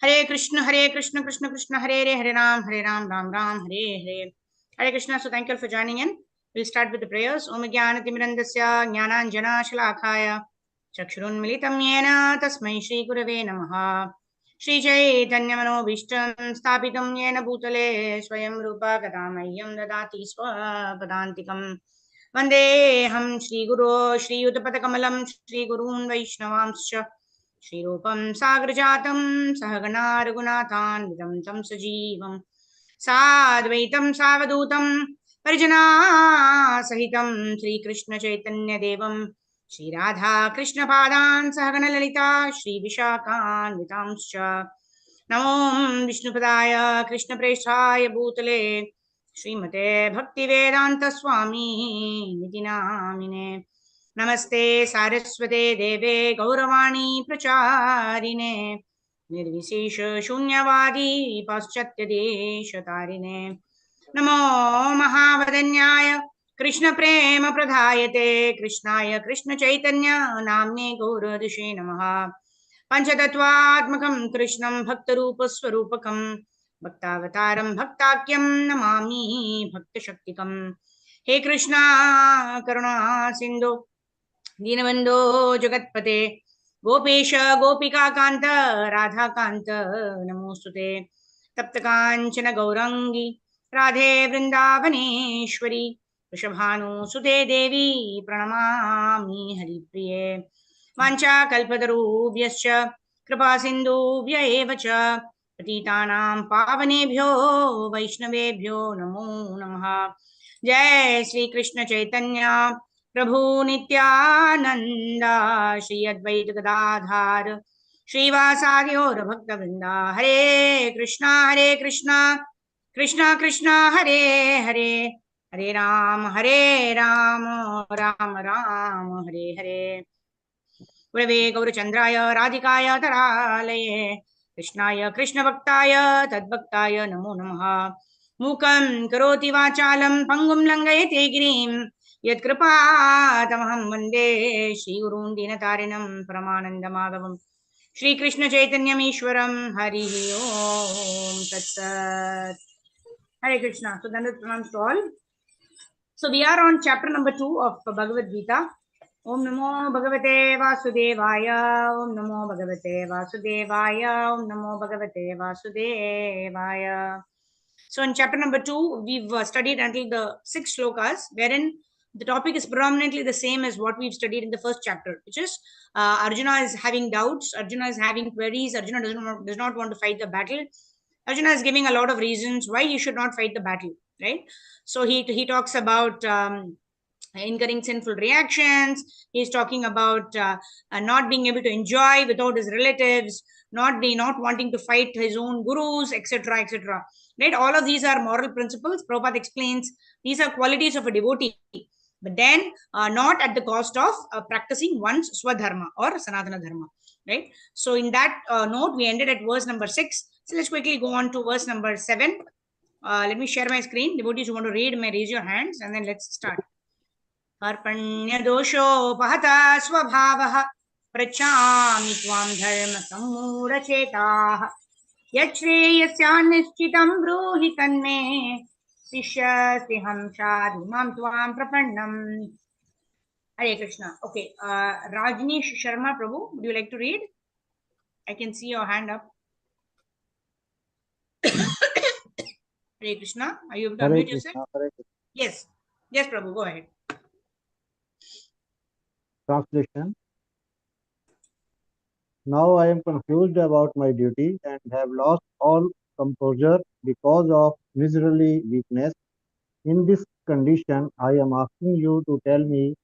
Hare Krishna, Krishna Krishna, Hare Ram, Ram Ram, Hare Hare. Hare Krishna. So thank you all for joining in. We'll start with the prayers. Om Jnana Timirandasya Jnananjana Shalakaya Chakshurun Militam Yena Tasmai Shri Gurave Namaha. Shri Chaitanya Manobishtam Sthapitam Yena Bhutale Swayam Rupa Kadamayyam Dadati Swapadantikam Vandeham Shri Guru Shri Utapatakamalam Shri Gurun Vaishnavamscha श्रीरूपं साग्रजातं सहगणा रघुनाथान्वितं तं सजीवं साद्वैतं सावधूतं परिजनासहितं श्रीकृष्णचैतन्यदेवं श्रीराधाकृष्णपादान् सहगणललिता श्रीविशाखान्वितांश्च नमो विष्णुपदाय कृष्णप्रेष्ठाय भूतले श्रीमते भक्तिवेदान्तस्वामी इति नामिने नमस्ते सारस्वते देवे गौरवाणी प्रचारिणे निर्विशेष शून्यवादी पाश्चात्यदेशतारिणे नमो महावदन्याय कृष्णप्रेम प्रदायते कृष्णाय कृष्णचैतन्य नाम्ने गौरदुषे नमः पञ्चतत्त्वात्मकं कृष्णं भक्तरूपस्वरूपकं भक्तावतारं भक्ताख्यं नमामि भक्तशक्तिकं हे कृष्णा करुणा सिन्धु दीनबन्धो जगत्पते गोपेश गोपिकान्त राधाकान्त नमोस्तुते तप्तकाञ्चन गौरङ्गी राधे वृन्दावनेश्वरी वृषभानुसुते देवी प्रणमामि हरिप्रिये वाञ्छाकल्पतरुभ्यश्च कृपासिन्धुभ्य एव च पतितानां पावनेभ्यो वैष्णवेभ्यो नमो नमः जय श्री कृष्ण चैतन्य प्रभु नित्यानंद श्री अद्वैत गदाधार श्रीवासादि और भक्तवृंदा हरे कृष्णा कृष्णा कृष्णा हरे हरे हरे राम राम राम हरे हरे गुरवे गौरचंद्राय राधिकाय तरालये कृष्णाय कृष्णभक्ताय तद्भक्ताय नमो नमः मूकं करोति वाचालं पङ्गुं लङ्घयते गिरिं यत्कृपातमहं वन्दे श्रीगुरून् दीनतारिणं परमानन्दमाधवं श्रीकृष्णचैतन्यमीश्वरं हरिः ओम तत्सत् Hare Krishna. So then the pranams to all. So we are on chapter number 2 of Bhagavad Gita. Om Namo Bhagavate Vasudevaya. Om Namo Bhagavate Vasudevaya. Om Namo Bhagavate Vasudevaya. So in chapter number 2, we've studied until the 6 shlokas, wherein the topic is predominantly the same as what we've studied in the first chapter, which is Arjuna is having doubts, Arjuna is having queries, Arjuna does not want to fight the battle. Arjuna is giving a lot of reasons why he should not fight the battle, right? So he talks about incurring sinful reactions. He's talking about not being able to enjoy without his relatives, not wanting to fight his own gurus, etc., etc. Right? All of these are moral principles. Prabhupada explains these are qualities of a devotee, but then not at the cost of practicing one's swadharma or sanatana dharma. Right? So in that note, we ended at verse number 6. So let's quickly go on to verse number 7. Let me share my screen. Devotees who want to read may raise your hands, and then let's start. अर्पण्यदोषोपहता स्वभावः पृच्छामि त्वां धर्मसम्मूढचेताः यच्छ्रेयस्यान्निश्चितं ब्रूहि तन्मे शिष्यस्तेऽहं साधु मां त्वां प्रपन्नम्. Hare Krishna. Okay, Rajneesh Sharma Prabhu, would you like to read? I can see your hand up. Hare Krishna. Are you able to unmute yourself? Yes. Yes, Prabhu, go ahead. Translation. Now I am confused about my duty and have lost all composure because of miserly weakness. In this condition, I am asking you to tell me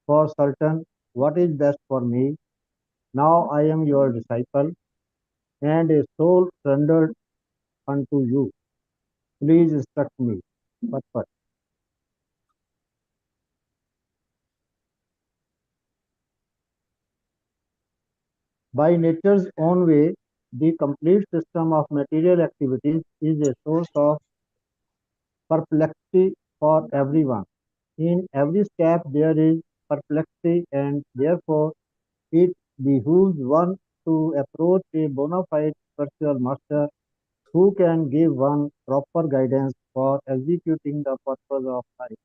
for certain what is best for me. Now I am your disciple and a soul surrendered unto you. Please instruct me. Purpose. By nature's own way, the complete system of material activities is a source of perplexity for everyone. In every step there is perplexity, and therefore it behooves one to approach a bona fide spiritual master who can give one proper guidance for executing the purpose of life.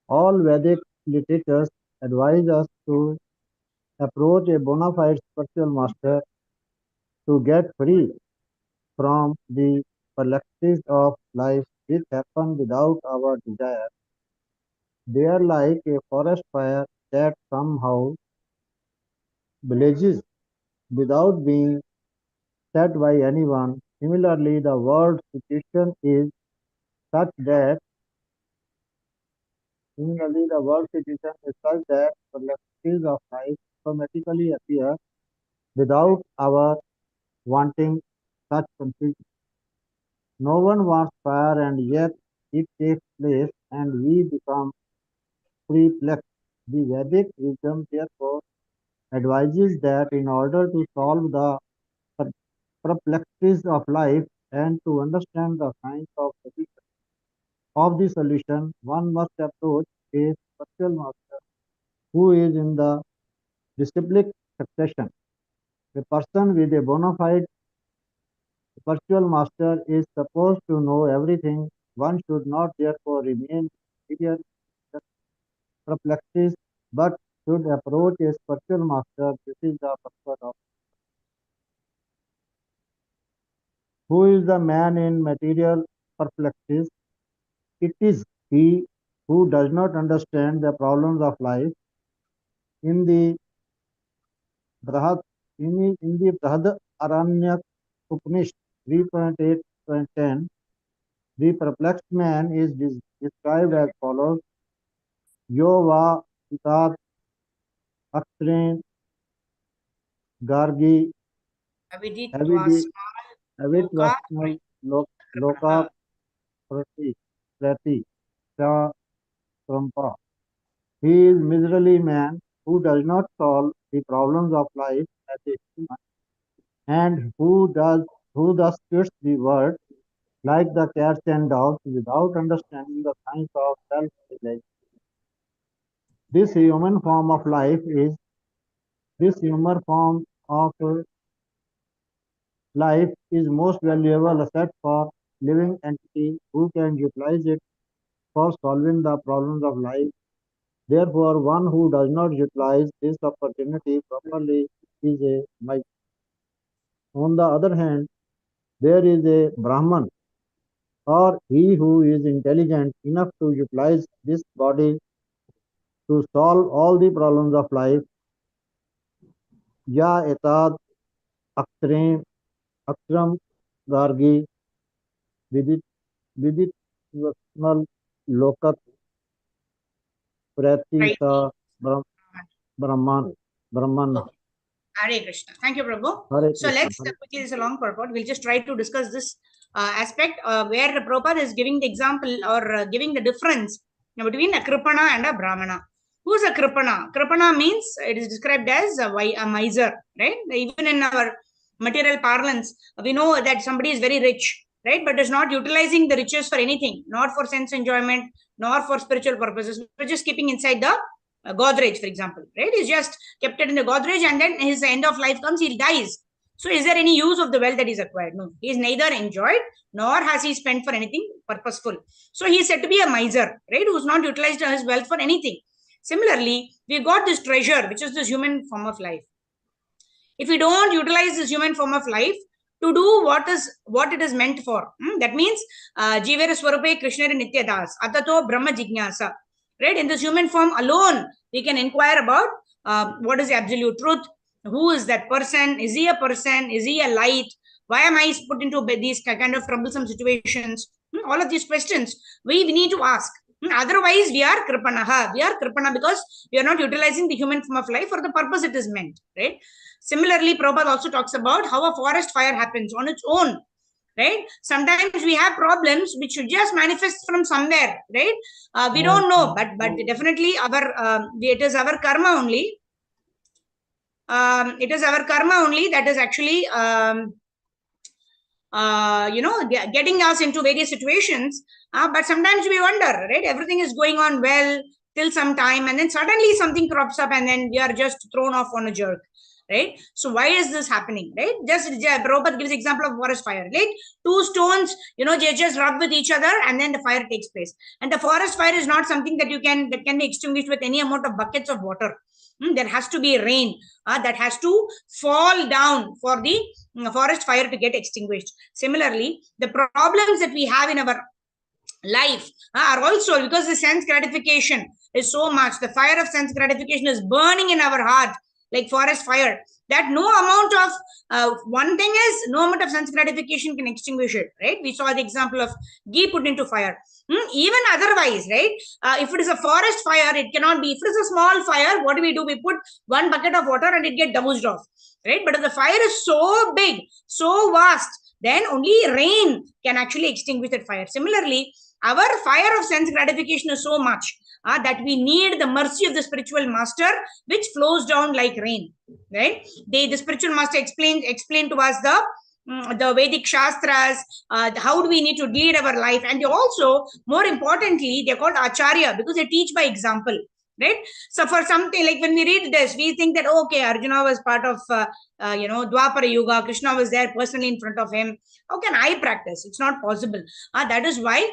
All Vedic literatures advise us to approach a bona fide spiritual master to get free from the perplexities of life which happen without our desire. They are like a forest fire that somehow blazes without being set by anyone. Similarly, the world situation is such that perplexities of life automatically appear without our wanting such confusion. No one wants fire and yet it takes place and we become perplexed. The Vedic wisdom therefore advises that in order to solve the perplexities of life and to understand the science of the solution, one must approach a spiritual master who is in the disciplic succession. A person with a bona fide spiritual master is supposed to know everything. One should not therefore remain in perplexities, but should approach a spiritual master. This is the purpose of who is the man in material perplexities. It is he who does not understand the problems of life. In the Brahad, in the Brahad Aranyak Upanishad 3.8.10, the perplexed man is described as follows: Yo va itat akshrein gargi Aviditva avidi loka avitvasmal loka kripaha. prati cha trampa. He is miserly man who does not solve the problems of life as a human and who thus quits the world like the cats and dogs without understanding the science of self-realization. This human form of life is this human form of life is most valuable asset for living entity who can utilize it for solving the problems of life. Therefore, one who does not utilize this opportunity properly is a miser. On the other hand, there is a Brahman or he who is intelligent enough to utilize this body to solve all the problems of life. Ya etad akram akram gargi vidit vidit vasnal lokat prati Right. sa brahman brahman. Okay. Hare Krishna. Thank you, Prabhu. Hare So Krishna. let's quickly, this is a long purport. We'll just try to discuss this aspect where Prabhupada is giving the example or giving the difference between a Kripana and a Brahmana. Who's a Kripana? Kripana means it is described as a miser, right? Even in our material parlance, we know that somebody is very rich, right? But is not utilizing the riches for anything, not for sense enjoyment, nor for spiritual purposes. We're just keeping inside the Godrej, for example, right? He's just kept it in the Godrej and then his end of life comes, he dies. So is there any use of the wealth that he's acquired? No. He is neither enjoyed nor has he spent for anything purposeful. So he is said to be a miser, right? Who's not utilized his wealth for anything. Similarly, we got this treasure, which is this human form of life. If we don't utilize this human form of life to do what it is meant for, that means Jivera Swarupe Krishna Nityadas, Atato Brahma Jignasa. Right? In this human form alone, we can inquire about what is the absolute truth. Who is that person? Is he a person? Is he a light? Why am I put into these kind of troublesome situations? All of these questions we need to ask. Otherwise, we are kripanaha. We are kripana because we are not utilizing the human form of life for the purpose it is meant. Right? Similarly, Prabhupada also talks about how a forest fire happens on its own. Right? Sometimes we have problems which should just manifest from somewhere. Right? We don't know, but definitely it is our karma only. It is our karma only that is actually getting us into various situations. But sometimes we wonder, right? Everything is going on well till some time, and then suddenly something crops up, and then we are just thrown off on a jerk. right? So why is this happening, right? Just Prabhupada gives example of forest fire, right? Two stones, they just rub with each other and then the fire takes place. And the forest fire is not something that can be extinguished with any amount of buckets of water. There has to be rain that has to fall down for the forest fire to get extinguished. Similarly, the problems that we have in our life are also because the sense gratification is so much. The fire of sense gratification is burning in our heart like forest fire, that no amount of one thing is no amount of sense gratification can extinguish it, right? We saw the example of ghee put into fire. Even otherwise, right? If it is a forest fire, it cannot be. If it is a small fire, what do? We put one bucket of water and it get doused off, right? But if the fire is so big, so vast, then only rain can actually extinguish that fire. Similarly, our fire of sense gratification is so much that we need the mercy of the spiritual master, which flows down like rain, right? The spiritual master explained to us the Vedic Shastras, how do we need to lead our life. And they also, more importantly, they're called Acharya because they teach by example, right? So for something like when we read this, we think that, okay, Arjuna was part of, Dwapara Yuga, Krishna was there personally in front of him. How can I practice? It's not possible. That is why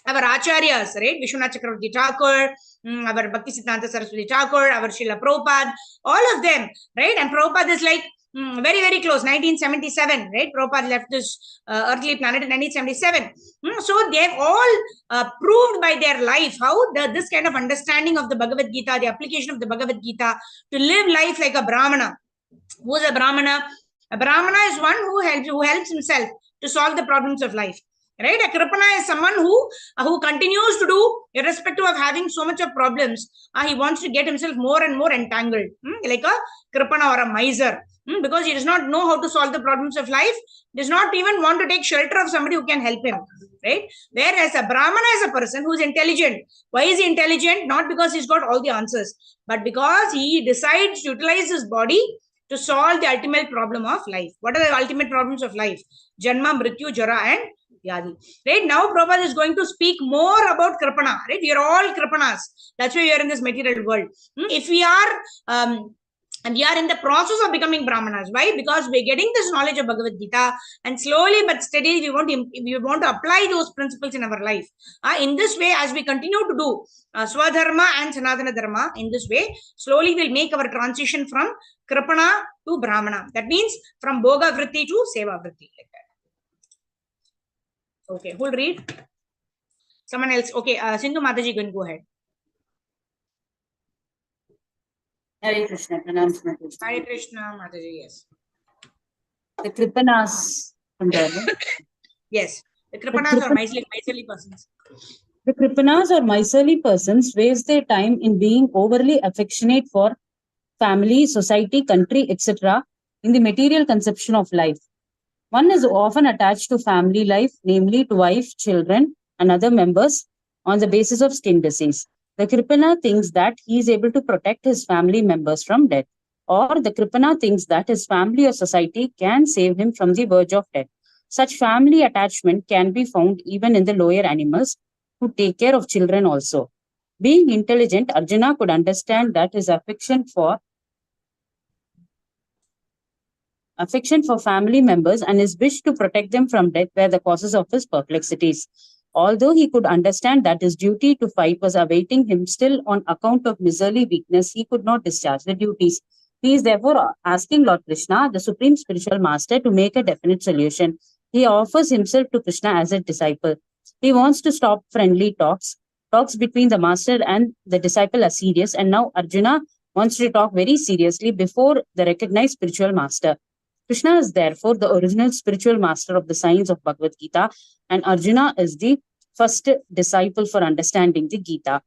our acharyas, right? Vishwanath Chakravarti Thakur, our Bhakti Siddhanta Saraswati Thakur, our Srila Prabhupada, all of them, right? And Prabhupada is like very, very close, 1977, right? Prabhupada left this earthly planet in 1977. So they've all proved by their life how this kind of understanding of the Bhagavad Gita, the application of the Bhagavad Gita, to live life like a Brahmana. Who is a Brahmana? A Brahmana is one who helps himself to solve the problems of life. Right? A Kripana is someone who continues to do, irrespective of having so much of problems. He wants to get himself more and more entangled, like a Kripana or a miser, because he does not know how to solve the problems of life, does not even want to take shelter of somebody who can help him. Right? Whereas a Brahmana is a person who is intelligent. Why is he intelligent? Not because he's got all the answers, but because he decides to utilize his body to solve the ultimate problem of life. What are the ultimate problems of life? Janma, Mrityu, Jara, and Yadi. Right? Now Prabhupada is going to speak more about Kripana. Right? We are all Kripanas. That's why we are in this material world. If we are and we are in the process of becoming Brahmanas. Why? Because we're getting this knowledge of Bhagavad Gita, and slowly but steadily we want to apply those principles in our life. In this way, as we continue to do Swadharma and Sanatana Dharma, in this way, slowly we'll make our transition from Kripana to Brahmana. That means from Bhoga Vritti to Seva Vritti. Like that. Okay, who'll read? Someone else. Okay, Sindhu Mataji, go ahead. Hare Krishna, pranams Mataji. Hare Krishna, Mataji, yes. The Kripanas from there, no? Yes, the Kripanas are miserly persons. The Kripanas or miserly persons waste their time in being overly affectionate for family, society, country, etc. in the material conception of life. One is often attached to family life, namely to wife, children, and other members on the basis of skin disease. The Kripana thinks that he is able to protect his family members from death, or the Kripana thinks that his family or society can save him from the verge of death. Such family attachment can be found even in the lower animals who take care of children also. Being intelligent, Arjuna could understand that his affection for family members and his wish to protect them from death were the causes of his perplexities. Although he could understand that his duty to fight was awaiting him, still on account of miserly weakness, he could not discharge the duties. He is therefore asking Lord Krishna, the Supreme Spiritual Master, to make a definite solution. He offers himself to Krishna as a disciple. He wants to stop friendly talks between the master and the disciple are serious, and now Arjuna wants to talk very seriously before the recognized spiritual master. Krishna is therefore the original spiritual master of the science of Bhagavad Gita, and Arjuna is the first disciple for understanding the Gita.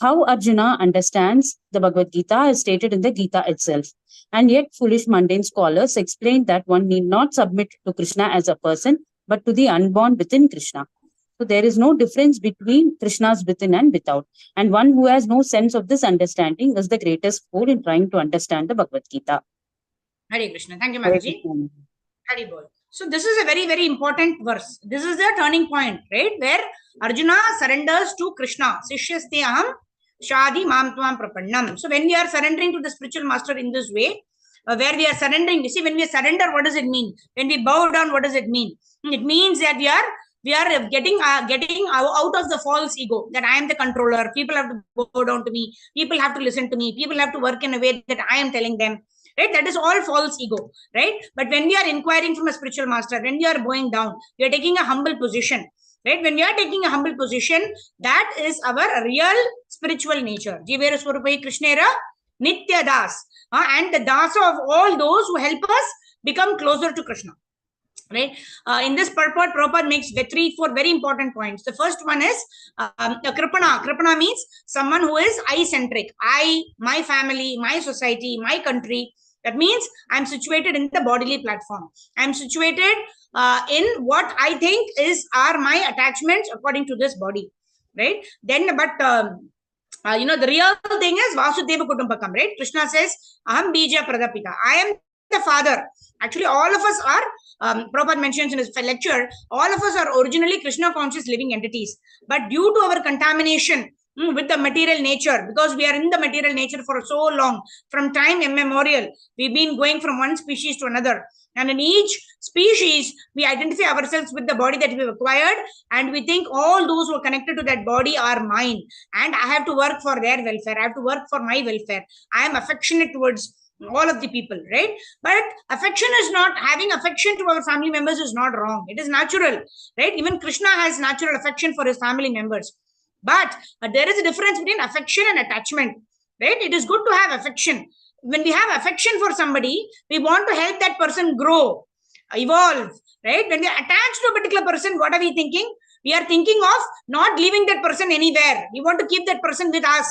How Arjuna understands the Bhagavad Gita is stated in the Gita itself. And yet foolish mundane scholars explain that one need not submit to Krishna as a person, but to the unborn within Krishna. So there is no difference between Krishna's within and without. And one who has no sense of this understanding is the greatest fool in trying to understand the Bhagavad Gita. Hare Krishna. Thank you, Mataji. Hare Bol. So this is a very, very important verse. This is the turning point, right? Where Arjuna surrenders to Krishna. Sishyaste aham shadi mam tvam prapannam. So when we are surrendering to the spiritual master in this way, where we are surrendering. You see, when we surrender, what does it mean? When we bow down, what does it mean? It means that we are getting out of the false ego, that I am the controller. People have to bow down to me. People have to listen to me. People have to work in a way that I am telling them. Right? That is all false ego. Right? But when we are inquiring from a spiritual master, when we are bowing down, we are taking a humble position. Right? When we are taking a humble position, that is our real spiritual nature. Jivera Swarupai Krishnera Nitya Das. And the dasa of all those who help us become closer to Krishna. Right? In this purport, Prabhupada makes 4 very important points. The first one is Kripana. Kripana means someone who is I-centric. I, my family, my society, my country. That means I'm situated in the bodily platform. I'm situated in what I think are my attachments according to this body. Right? Then, but the real thing is Vasudeva Kutumbakam, right? Krishna says, Aham Bija Pradapita. I am the father. Actually, all of us are, Prabhupada mentions in his lecture, all of us are originally Krishna conscious living entities. But due to our contamination with the material nature, because we are in the material nature for so long, from time immemorial, we've been going from one species to another. And in each species, we identify ourselves with the body that we've acquired, and we think all those who are connected to that body are mine, and I have to work for their welfare. I have to work for my welfare. I am affectionate towards all of the people, right? But affection is not, having affection to our family members is not wrong. It is natural, right? Even Krishna has natural affection for his family members. But there is a difference between affection and attachment, right? It is good to have affection. When we have affection for somebody, we want to help that person grow, evolve, right? When we are attached to a particular person, what are we thinking? We are thinking of not leaving that person anywhere. We want to keep that person with us,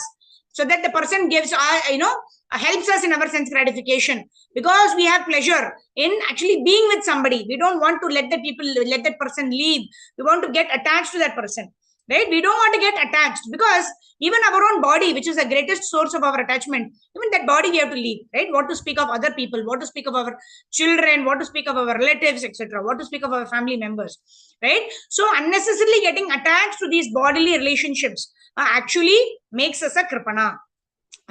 so that the person gives, helps us in our sense gratification, because we have pleasure in actually being with somebody. We don't want to let that person leave. We want to get attached to that person, right? We don't want to get attached, because even our own body, which is the greatest source of our attachment, even that body we have to leave, right? What to speak of other people, what to speak of our children, what to speak of our relatives, etc., what to speak of our family members, right? So unnecessarily getting attached to these bodily relationships actually makes us a kripana,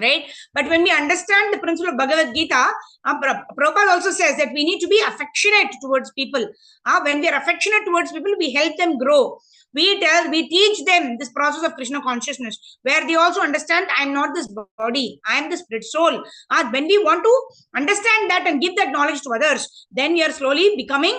right? But when we understand the principle of Bhagavad Gita, Prabhupada also says that we need to be affectionate towards people. When we are affectionate towards people, we help them grow. We teach them this process of Krishna consciousness, where they also understand, I am not this body, I am the spirit soul. When we want to understand that and give that knowledge to others, then we are slowly moving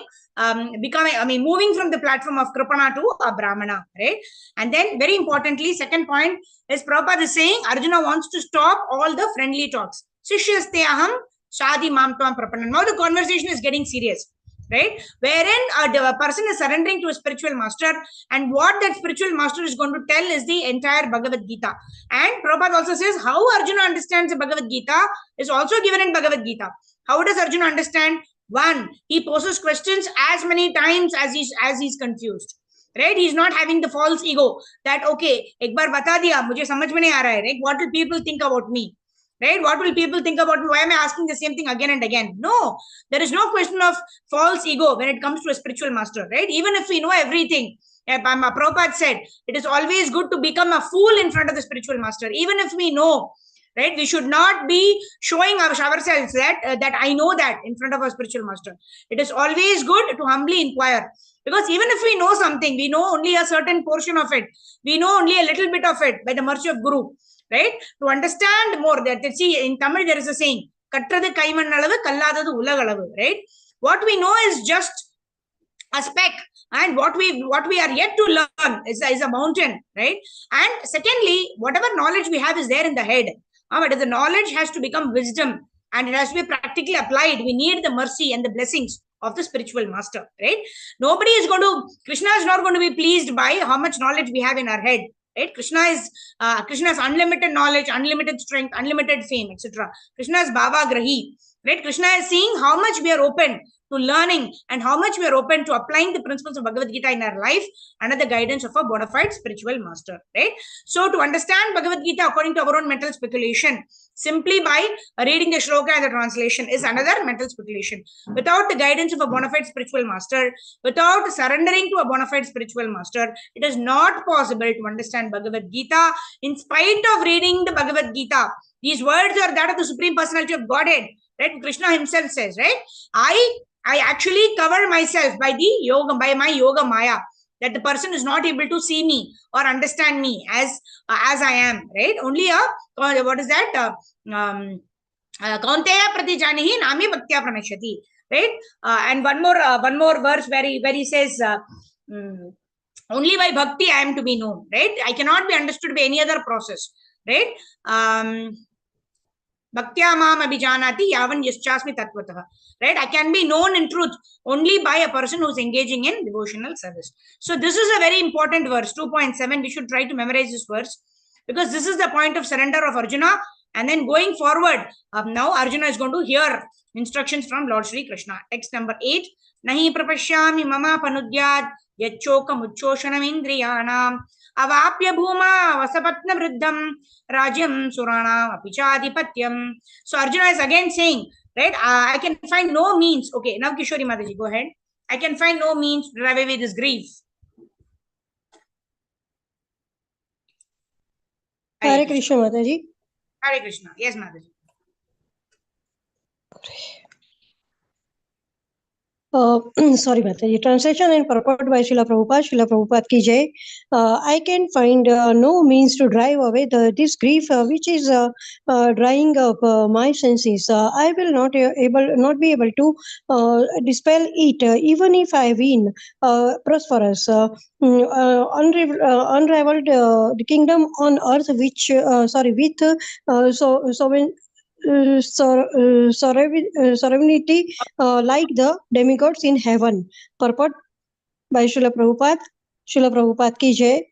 from the platform of Kripana to a Brahmana, right? And then very importantly, second point is Prabhupada is saying Arjuna wants to stop all the friendly talks. Sishyaste aham shadi mam tvam prapanam. Now the conversation is getting serious, right? Wherein a person is surrendering to a spiritual master, and what that spiritual master is going to tell is the entire Bhagavad Gita. And Prabhupada also says how Arjuna understands the Bhagavad Gita is also given in Bhagavad Gita. How does Arjuna understand? One, he poses questions as many times as he's confused, right? He's not having the false ego that, okay, ek baar bata diya, mujhe samajh mein nahi aa raha hai, right? What will people think about me? Right? What will people think about me? Why am I asking the same thing again and again? No, there is no question of false ego when it comes to a spiritual master, right? Even if we know everything, Prabhupada said, it is always good to become a fool in front of the spiritual master. Even if we know, right? We should not be showing ourselves that I know that in front of our spiritual master. It is always good to humbly inquire, because even if we know something, we know only a certain portion of it. We know only a little bit of it by the mercy of Guru, right? To understand more, that see, in Tamil there is a saying, Kattrathu kaimannalavu kalladhathu ulagalavu, right? What we know is just a speck, and what we are yet to learn is a mountain, right? And secondly, whatever knowledge we have is there in the head. But the knowledge has to become wisdom, and it has to be practically applied. We need the mercy and the blessings of the spiritual master, right? Krishna is not going to be pleased by how much knowledge we have in our head, right? Krishna has unlimited knowledge, unlimited strength, unlimited fame, etc. Krishna is Bhava Grahi, right? Krishna is seeing how much we are open to learning and how much we are open to applying the principles of Bhagavad Gita in our life under the guidance of a bona fide spiritual master, right? So to understand Bhagavad Gita according to our own mental speculation, simply by reading the shloka and the translation, is another mental speculation. Without the guidance of a bona fide spiritual master, without surrendering to a bona fide spiritual master, it is not possible to understand Bhagavad Gita. In spite of reading the Bhagavad Gita, these words are that of the Supreme Personality of Godhead. Right? Krishna himself says, right? I actually cover myself by the yoga, by my yoga maya, that the person is not able to see me or understand me as I am, right? Only what is that? Kaunteya pratijanihi nami bhaktya pranashyati, right? And one more verse where he says, only by bhakti I am to be known, right? I cannot be understood by any other process, right? Bhaktya mam abhijanati yavan yaschasmi tatvatah, right? I can be known in truth only by a person who is engaging in devotional service. So this is a very important verse, 2.7. We should try to memorize this verse, because this is the point of surrender of Arjuna. And then going forward, now Arjuna is going to hear instructions from Lord Shri Krishna. Text number 8. Nahi prapashyami mama panudyat yachokam uchoshanam indriyanam avapya bhuma vasapatna vriddham rajyam suranam apichadipatyam. So Arjuna is again saying, right, I can find no means. Okay, now Kishori Mataji, go ahead. I can find no means to drive away this grief. Hare Krishna, Mataji. Hare Krishna. Yes, Mataji. Sorry, Mataji. Translation and purport by Srila Prabhupada. Srila Prabhupada ki jai. I can find no means to drive away this grief which is drying up my senses. I will not be able to dispel it, even if I win prosperous, unraveled the kingdom on earth, which sovereignty like the demigods in heaven. Purport by Srila Prabhupada. Srila Prabhupada ki jai.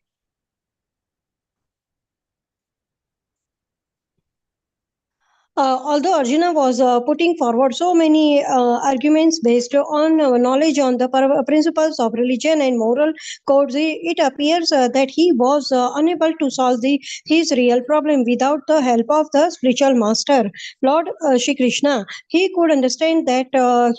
Although Arjuna was putting forward so many arguments based on knowledge on the principles of religion and moral codes, it appears that he was unable to solve his real problem without the help of the spiritual master, Lord Shri Krishna. He could understand that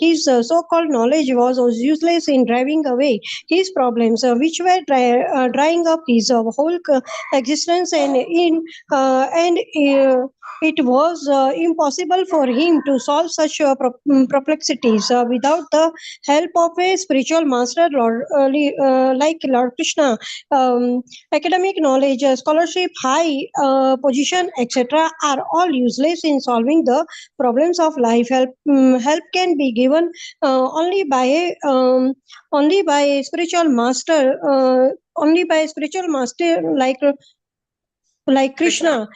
his so-called knowledge was useless in driving away his problems, which were drying up his whole existence, and it was impossible for him to solve such perplexities without the help of a spiritual master, like Lord Krishna. Academic knowledge, scholarship, high position, etc., are all useless in solving the problems of life. Help can be given only by a spiritual master. Only by a spiritual master like Krishna.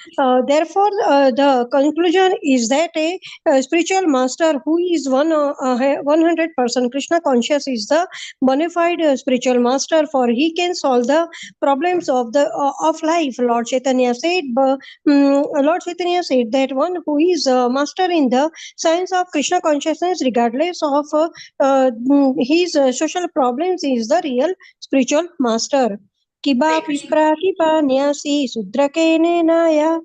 Therefore, the conclusion is that a spiritual master who is 100% Krishna conscious is the bona fide spiritual master, for he can solve the problems of life. Lord Chaitanya said that one who is master in the science of Krishna consciousness, regardless of his social problems, is the real spiritual master. Kiba Pipra Kiba Nyasi Sudrakene Naya.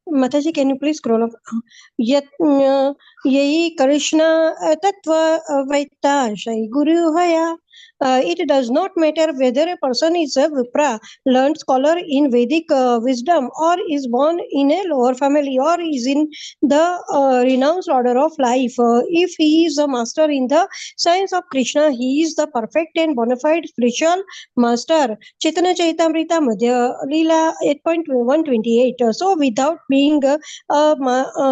Mataji, can you please scroll up? Yai Krishna Tattva Vaita Shai Guru Haya. It does not matter whether a person is a Vipra, learned scholar in Vedic wisdom, or is born in a lower family, or is in the renounced order of life. If he is a master in the science of Krishna, he is the perfect and bona fide spiritual master. Chaitanya Charitamrita Madhya Leela 8.128. So, without being a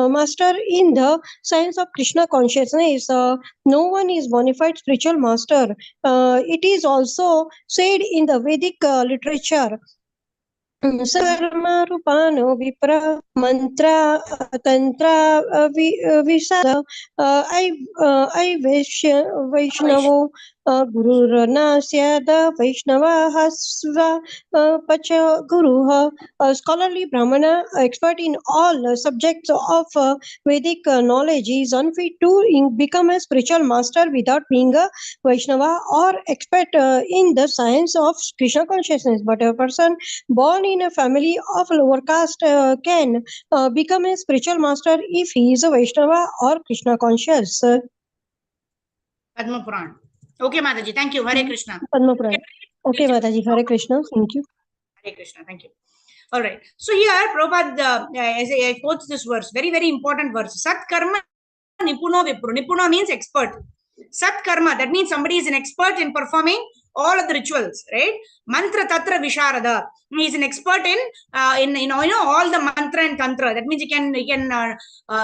master in the science of Krishna consciousness, no one is bona fide spiritual master. It is also said in the Vedic literature. Sarma Rupano Vipra Mantra Tantra Visada I Vaishnavo Guru Ranasyada Vaishnava Hasva Pacha Guru. A scholarly Brahmana, expert in all subjects of Vedic knowledge, is unfit to become a spiritual master without being a Vaishnava or expert in the science of Krishna consciousness. But a person born in a family of lower caste can become a spiritual master if he is a Vaishnava or Krishna conscious. Padma Puran. Okay, Mataji, thank you. Hare Krishna. Padma Puran. Okay, Mataji, Hare Krishna. Thank you. Hare Krishna, thank you. All right. So here, Prabhupada, as I quote this verse, very, very important verse. Sat karma nipuno vipro. Nipuno means expert. Sat karma, that means somebody is an expert in performing all of the rituals, right? Mantra tatra visharada. He is an expert in all the mantra and tantra. That means he can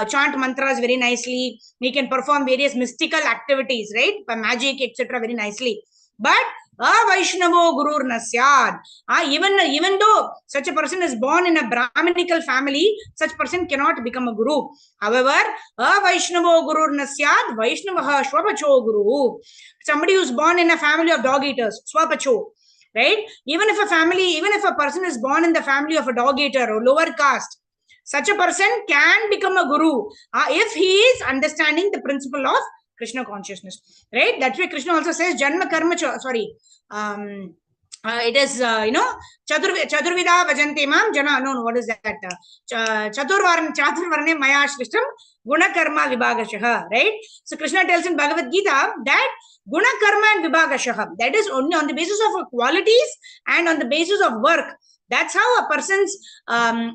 chant mantras very nicely. He can perform various mystical activities, right? By magic, etc. very nicely. But Vaishnavo Gurur Nasyad. Even though such a person is born in a Brahminical family, such person cannot become a Guru. However, Vaishnavo Gurur Nasyad, Vaishnavaha Swapacho Guru. Somebody who's born in a family of dog eaters, Swapacho. Right? Even if a person is born in the family of a dog eater or lower caste, such a person can become a Guru if he is understanding the principle of Krishna consciousness, right? That's why Krishna also says Janma Karma, it is, Chaturvida Vajante Mam Jana, no, what is that? Chaturvarne Maya Shrishtam Guna Karma Vibhagashaha, right? So Krishna tells in Bhagavad Gita that Guna Karma and Vibhagashaha, that is only on the basis of qualities and on the basis of work. That's how a person's varna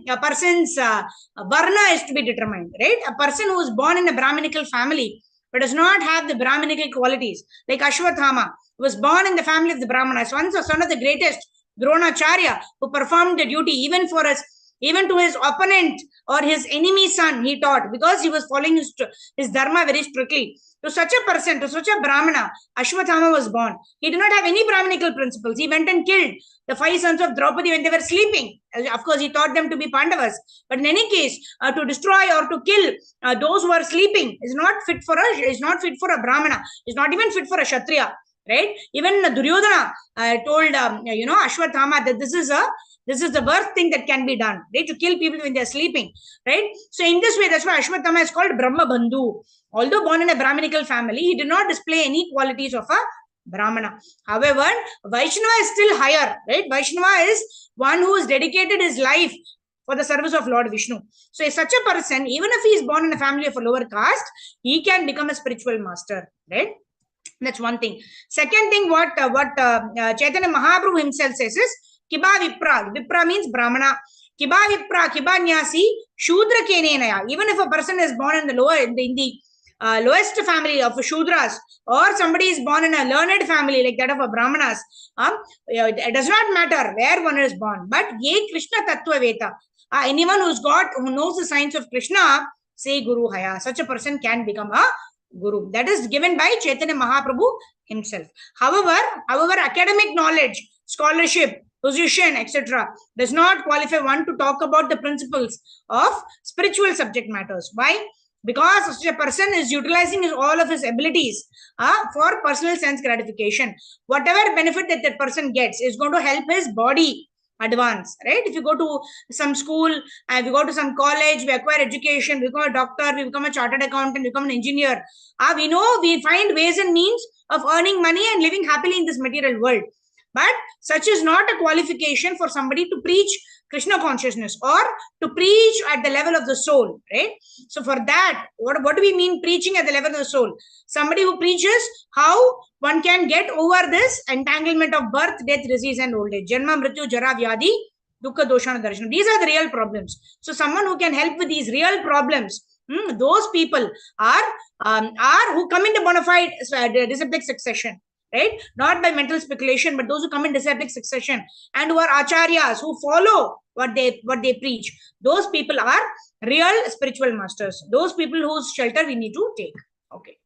is to be determined, right? A person who is born in a Brahminical family but does not have the Brahminical qualities, like Ashwathama, who was born in the family of the Brahmanas, once a son of the greatest Dronacharya, who performed the duty even to his opponent or his enemy son, he taught, because he was following his dharma very strictly. To such a person, to such a Brahmana, Ashwathama was born. He did not have any Brahminical principles. He went and killed the 5 sons of Draupadi when they were sleeping. Of course, he taught them to be Pandavas. But in any case, to destroy or to kill those who are sleeping is not fit for a Brahmana. Is not even fit for a Kshatriya. Right? Even Duryodhana told Ashwathama that this is the worst thing that can be done, right? To kill people when they are sleeping, right? So in this way, that's why Ashwathama is called Brahma Bandhu. Although born in a Brahminical family, he did not display any qualities of a Brahmana. However, Vaishnava is still higher, right? Vaishnava is one who has dedicated his life for the service of Lord Vishnu. So such a person, even if he is born in a family of a lower caste, he can become a spiritual master, right? That's one thing. Second thing, what Chaitanya Mahaprabhu himself says is Kiba Vipra. Vipra means Brahmana. Kiba Vipra, Kiba Nyasi, Shudra Kenenaya. Even if a person is born in the lowest family of Shudras, or somebody is born in a learned family like that of a Brahmanas, it does not matter where one is born. But Ye Krishna Tattva Veta. Anyone who knows the science of Krishna, say Guru Haya. Such a person can become a Guru. That is given by Chaitanya Mahaprabhu himself. However, academic knowledge, scholarship, position, etc. does not qualify one to talk about the principles of spiritual subject matters. Why? Because such a person is utilizing all of his abilities for personal sense gratification. Whatever benefit that person gets is going to help his body advance, right? If you go to some school and we go to some college, we acquire education, we become a doctor, we become a chartered accountant, we become an engineer. We find ways and means of earning money and living happily in this material world. But such is not a qualification for somebody to preach Krishna consciousness or to preach at the level of the soul, right? So for that, what do we mean preaching at the level of the soul? Somebody who preaches how one can get over this entanglement of birth, death, disease, and old age. Janma, Mrityu, Jara, Vyadhi, Dukkha, Doshana, Darshana. These are the real problems. So someone who can help with these real problems, those people are who come into bona fide disciplic succession. Right? Not by mental speculation, but those who come in disciplic succession and who are acharyas, who follow what they preach. Those people are real spiritual masters. Those people whose shelter we need to take. Okay.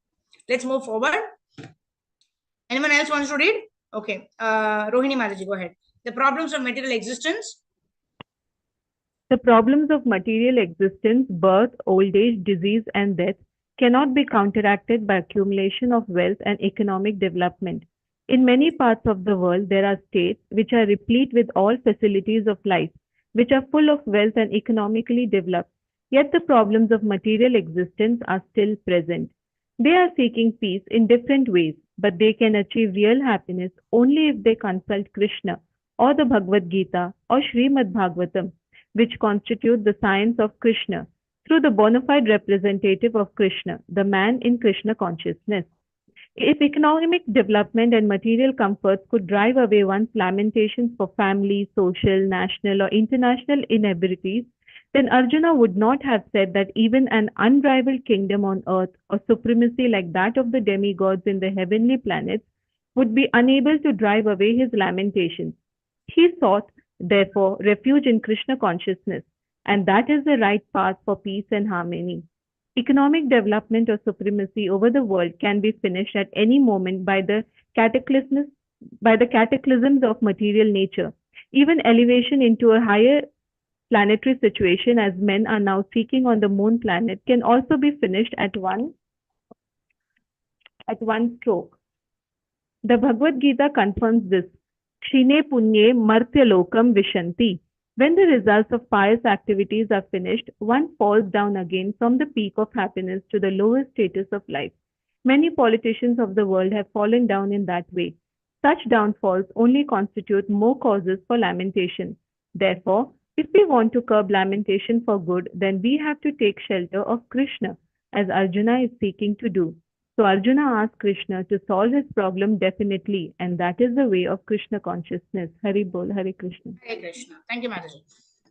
Let's move forward. Anyone else wants to read? Okay. Rohini Mataji, go ahead. The problems of material existence. The problems of material existence, birth, old age, disease, and death cannot be counteracted by accumulation of wealth and economic development. In many parts of the world, there are states which are replete with all facilities of life, which are full of wealth and economically developed. Yet the problems of material existence are still present. They are seeking peace in different ways, but they can achieve real happiness only if they consult Krishna or the Bhagavad Gita or Srimad Bhagavatam, which constitute the science of Krishna, through the bona fide representative of Krishna, the man in Krishna consciousness. If economic development and material comforts could drive away one's lamentations for family, social, national, or international inabilities, then Arjuna would not have said that even an unrivaled kingdom on earth or supremacy like that of the demigods in the heavenly planets would be unable to drive away his lamentations. He sought, therefore, refuge in Krishna consciousness, and that is the right path for peace and harmony. Economic development or supremacy over the world can be finished at any moment by the cataclysms of material nature. Even elevation into a higher planetary situation, as men are now seeking on the moon planet, can also be finished at one stroke. The Bhagavad Gita confirms this. Kshine punye martyalokam vishanti. When the results of pious activities are finished, one falls down again from the peak of happiness to the lowest status of life. Many politicians of the world have fallen down in that way. Such downfalls only constitute more causes for lamentation. Therefore, if we want to curb lamentation for good, then we have to take shelter of Krishna, as Arjuna is seeking to do. So Arjuna asked Krishna to solve his problem definitely, and that is the way of Krishna consciousness. Hari Bol, Hare Krishna. Hare Krishna. Thank you, Mataji.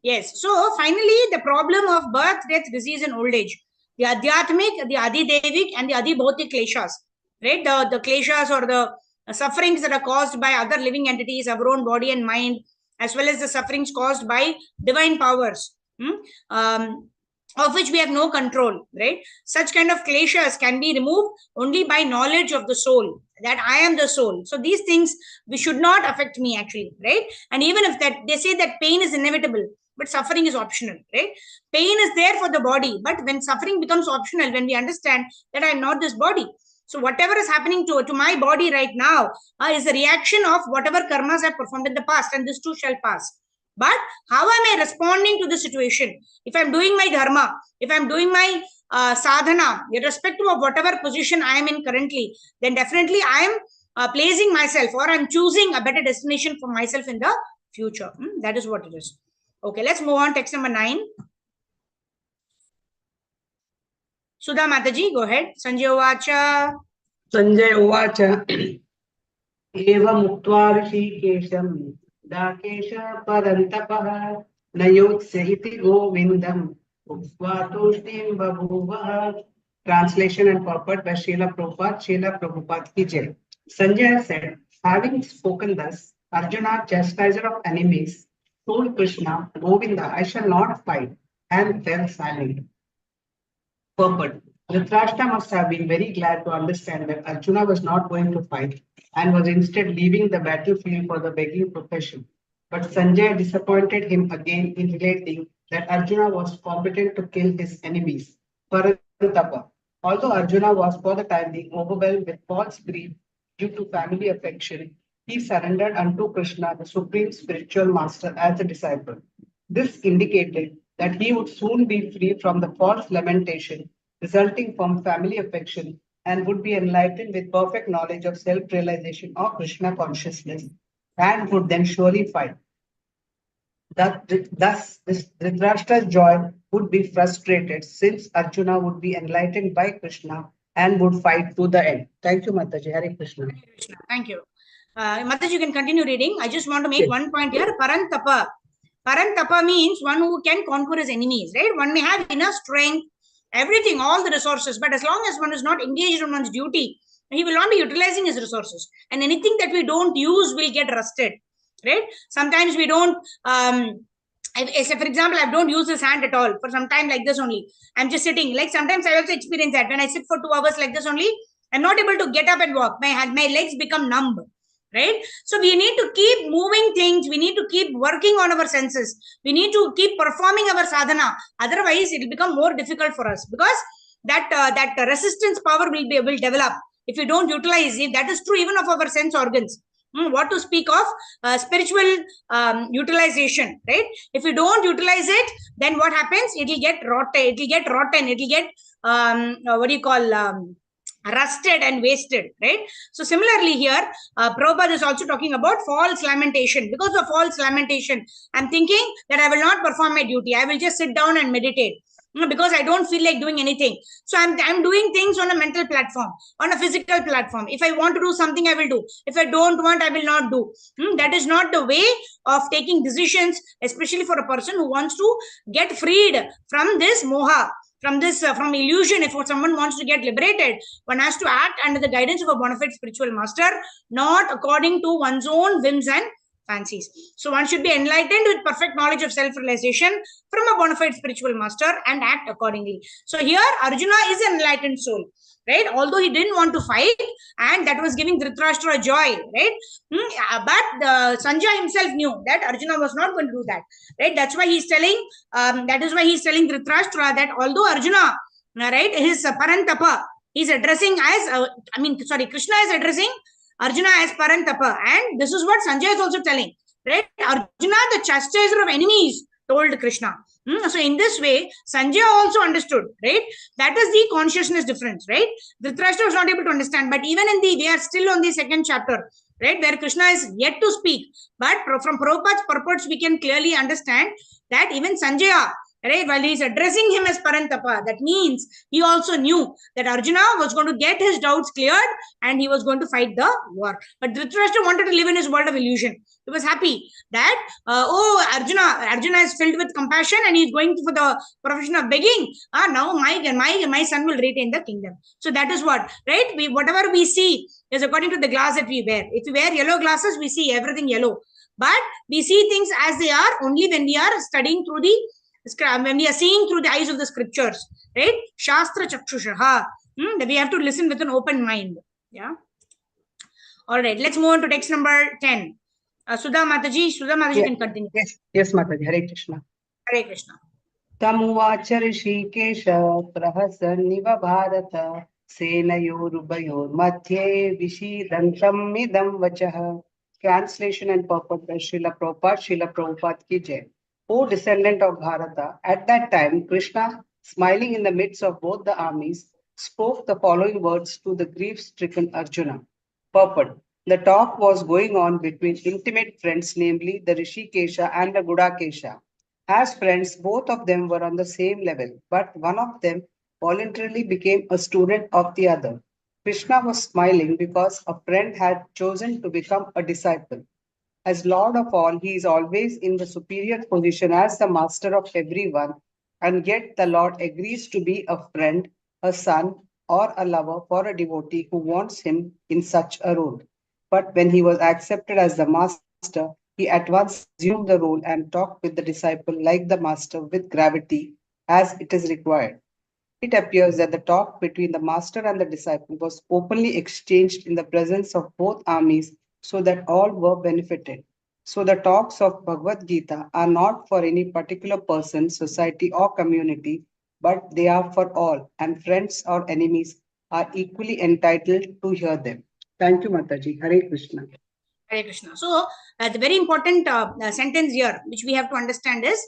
Yes. So finally, the problem of birth, death, disease, and old age. The Adhyatmic, the Adidevic, and the Adibhautik kleshas. Right? The kleshas or the sufferings that are caused by other living entities, our own body and mind, as well as the sufferings caused by divine powers, of which we have no control, right? Such kind of kleshas can be removed only by knowledge of the soul, that I am the soul. So these things should not affect me actually, right? And even if that, they say that pain is inevitable, but suffering is optional, right? Pain is there for the body, but when suffering becomes optional, when we understand that I am not this body. So whatever is happening to my body right now is a reaction of whatever karmas I've performed in the past, and this too shall pass. But how am I responding to the situation? If I'm doing my dharma, if I'm doing my sadhana, irrespective of whatever position I am in currently, then definitely I am placing myself, or I'm choosing a better destination for myself in the future. That is what it is. Okay, let's move on. Text number 9. Sudha Mataji, go ahead. Sanjay Uvacha Eva Muktva Rishikesham Dakesha Parantapah Nayotse iti Govindam Uksvatushtim Babuvaha. Translation and purport by Srila Prabhupada ki jai. Sanjay said, having spoken thus, Arjuna, chastiser of enemies, told Krishna, Govinda, I shall not fight, and fell silent. Purport. Dhritarashtra must have been very glad to understand that Arjuna was not going to fight and was instead leaving the battlefield for the begging profession. But Sanjay disappointed him again in relating that Arjuna was competent to kill his enemies. Parantapa. Although Arjuna was for the time being overwhelmed with false grief due to family affection, he surrendered unto Krishna, the supreme spiritual master, as a disciple. This indicated that he would soon be free from the false lamentation resulting from family affection and would be enlightened with perfect knowledge of self-realization or Krishna consciousness, and would then surely fight. Thus, this Dhritarashtra's joy would be frustrated since Arjuna would be enlightened by Krishna and would fight to the end. Thank you, Mataji. Hare Krishna. Hare Krishna. Thank you. Mataji, you can continue reading. I just want to make one point here. Parantapa. Parantapa means one who can conquer his enemies, right? One may have enough strength, everything, all the resources, but as long as one is not engaged on one's duty, he will not be utilizing his resources. And anything that we don't use will get rusted, right? Sometimes we don't, say for example, I don't use this hand at all for some time like this only. I'm just sitting. Like sometimes I also experience that when I sit for 2 hours like this only, I'm not able to get up and walk. My legs become numb. Right? So we need to keep moving things. We need to keep working on our senses. We need to keep performing our sadhana. Otherwise, it will become more difficult for us, because that resistance power will develop if we don't utilize it. That is true even of our sense organs. What to speak of spiritual utilization, right? If we don't utilize it, then what happens? It will get rotten. It will get rotten. It will get rusted and wasted, right? So similarly here, Prabhupada is also talking about false lamentation. Because of false lamentation, I'm thinking that I will not perform my duty. I will just sit down and meditate. because I don't feel like doing anything. So I'm doing things on a mental platform, on a physical platform. If I want to do something, I will do. If I don't want, I will not do. That is not the way of taking decisions, especially for a person who wants to get freed from this moha, from this from illusion. If someone wants to get liberated, one has to act under the guidance of a bona fide spiritual master, not according to one's own whims and fancies. So one should be enlightened with perfect knowledge of self-realization from a bona fide spiritual master and act accordingly. So here Arjuna is an enlightened soul, right? Although he didn't want to fight, and that was giving Dhritarashtra joy, right? But Sanjay himself knew that Arjuna was not going to do that, right? That's why he's telling, that is why he's telling Dhritarashtra that although Arjuna, right, his Parantapa, he's addressing as, Krishna is addressing Arjuna as Parantapa, and this is what Sanjay is also telling, right? Arjuna, the chastiser of enemies, told Krishna. So in this way, Sanjay also understood, right? That is the consciousness difference, right? Dhritarashtra was not able to understand, but even in they are still on the second chapter, right? Where Krishna is yet to speak. But from Prabhupada's purports, we can clearly understand that even Sanjaya, right, while he is addressing him as Parantapa, that means he also knew that Arjuna was going to get his doubts cleared and he was going to fight the war. But Dhritarashtra wanted to live in his world of illusion. He was happy that, Arjuna is filled with compassion and he's going for the profession of begging. Now my son will retain the kingdom. So that is what, right? Whatever we see is according to the glass that we wear. If we wear yellow glasses, we see everything yellow. But we see things as they are only when we are studying through when we are seeing through the eyes of the scriptures, right? Shastra Chakshushaha. We have to listen with an open mind. Yeah. All right. Let's move on to text number 10. Sudha Mataji can continue. Yes, Mataji. Hare Krishna. Hare Krishna. Tamuvacha Rishikesha Prahasaniva Bharata Senayorubayor Madhye Vishidantam Midam Vachaha. Translation and purport by Srila Prabhupada ki Jai. O descendant of Bharata, at that time, Krishna, smiling in the midst of both the armies, spoke the following words to the grief-stricken Arjuna. Purport. The talk was going on between intimate friends, namely the Rishikesha and the Gudakesha. As friends, both of them were on the same level, but one of them voluntarily became a student of the other. Krishna was smiling because a friend had chosen to become a disciple. As Lord of all, he is always in the superior position as the master of everyone, and yet the Lord agrees to be a friend, a son, or a lover for a devotee who wants him in such a role. But when he was accepted as the master, he at once assumed the role and talked with the disciple like the master with gravity as it is required. It appears that the talk between the master and the disciple was openly exchanged in the presence of both armies, so that all were benefited. So the talks of Bhagavad Gita are not for any particular person, society, or community, but they are for all, and friends or enemies are equally entitled to hear them. Thank you, Mataji. Hare Krishna. Hare Krishna. So the very important sentence here, which we have to understand is,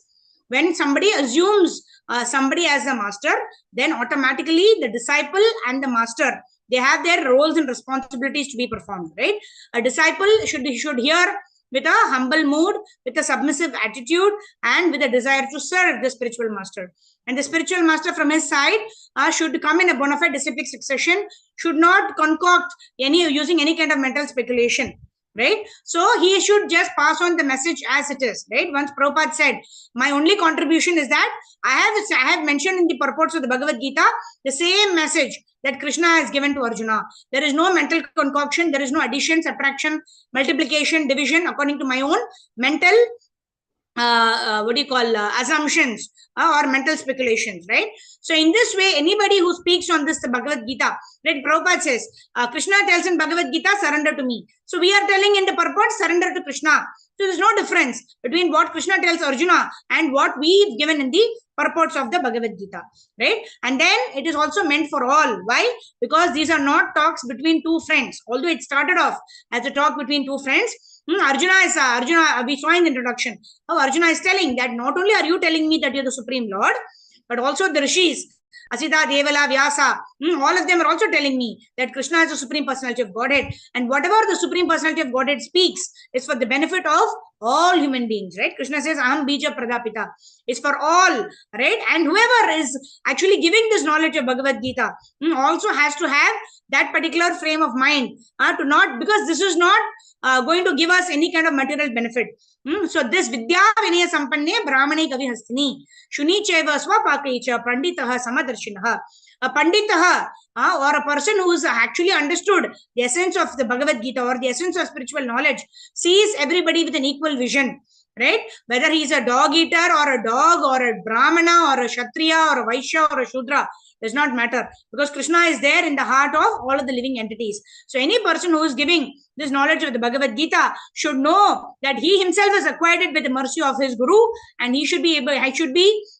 when somebody assumes somebody as a master, then automatically the disciple and the master, they have their roles and responsibilities to be performed, right? A disciple should hear with a humble mood, with a submissive attitude, and with a desire to serve the spiritual master. And the spiritual master from his side should come in a bona fide disciplic succession, should not concoct using any kind of mental speculation, right? So he should just pass on the message as it is, right? Once Prabhupada said, my only contribution is that I have mentioned in the purports of the Bhagavad Gita the same message that Krishna has given to Arjuna. There is no mental concoction, there is no addition, subtraction, multiplication, division according to my own mental assumptions or mental speculations, right? So in this way, anybody who speaks on this Bhagavad Gita, right, Prabhupada says, Krishna tells in Bhagavad Gita, surrender to me. So we are telling in the purport, surrender to Krishna. So there's no difference between what Krishna tells Arjuna and what we've given in the purports of the Bhagavad Gita, right? And then it is also meant for all. Why? Because these are not talks between two friends. Although it started off as a talk between two friends, Arjuna, we saw in the introduction, how Arjuna is telling that not only are you telling me that you're the Supreme Lord, but also the Rishis, Asita, Devala, Vyasa, all of them are also telling me that Krishna is the Supreme Personality of Godhead. And whatever the Supreme Personality of Godhead speaks is for the benefit of all human beings, right? Krishna says, Aham Bija Pradapita. It's for all, right? And whoever is actually giving this knowledge of Bhagavad Gita also has to have that particular frame of mind to not, because this is not going to give us any kind of material benefit. So this Vidya Vinaya Sampanne Brahmane Kavi Hastini Shuni Cheva Swapakaicha Panditaha Samadarshinaha. A Panditaha or a person who is actually understood the essence of the Bhagavad Gita or the essence of spiritual knowledge sees everybody with an equal vision, right? Whether he is a dog eater or a dog or a Brahmana or a Kshatriya or a Vaishya or a Shudra, does not matter, because Krishna is there in the heart of all of the living entities. So any person who is giving this knowledge of the Bhagavad Gita should know that he himself is acquired it with the mercy of his Guru, and he should be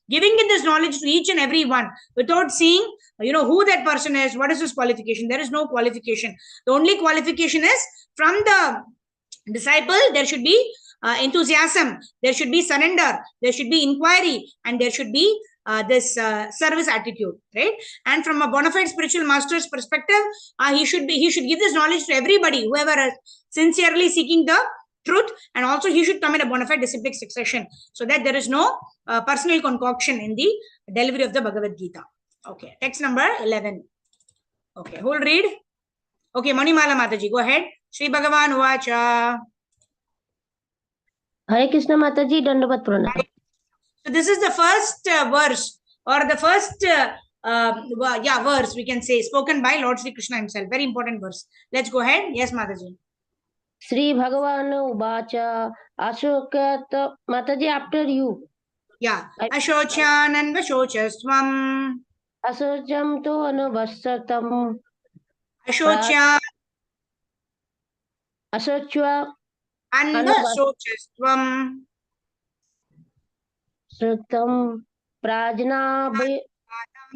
giving this knowledge to each and every one without seeing who that person is, what is his qualification. There is no qualification. The only qualification is from the disciple. There should be enthusiasm, there should be surrender, there should be inquiry, and there should be this service attitude, right? And from a bona fide spiritual master's perspective, he should give this knowledge to everybody, whoever is sincerely seeking the truth, and also he should come in a bona fide disciplic succession, so that there is no personal concoction in the delivery of the Bhagavad Gita. Okay, text number 11. Okay, who will read? Okay, Manimala Mataji, go ahead. Shri Bhagavan Uvacha. Hare Krishna Mataji, Dandavat Pranam. So this is the first verse, or the first verse, we can say, spoken by Lord Sri Krishna himself. Very important verse. Let's go ahead. Yes, Mataji. Sri Bhagavan Uvacha Ashokat. Mataji, after you. Yeah. Ashochan Vashochasvam. Asocham to Anavasatam. Ashochan Asochwa Anvasochasvam. Srutam Prajna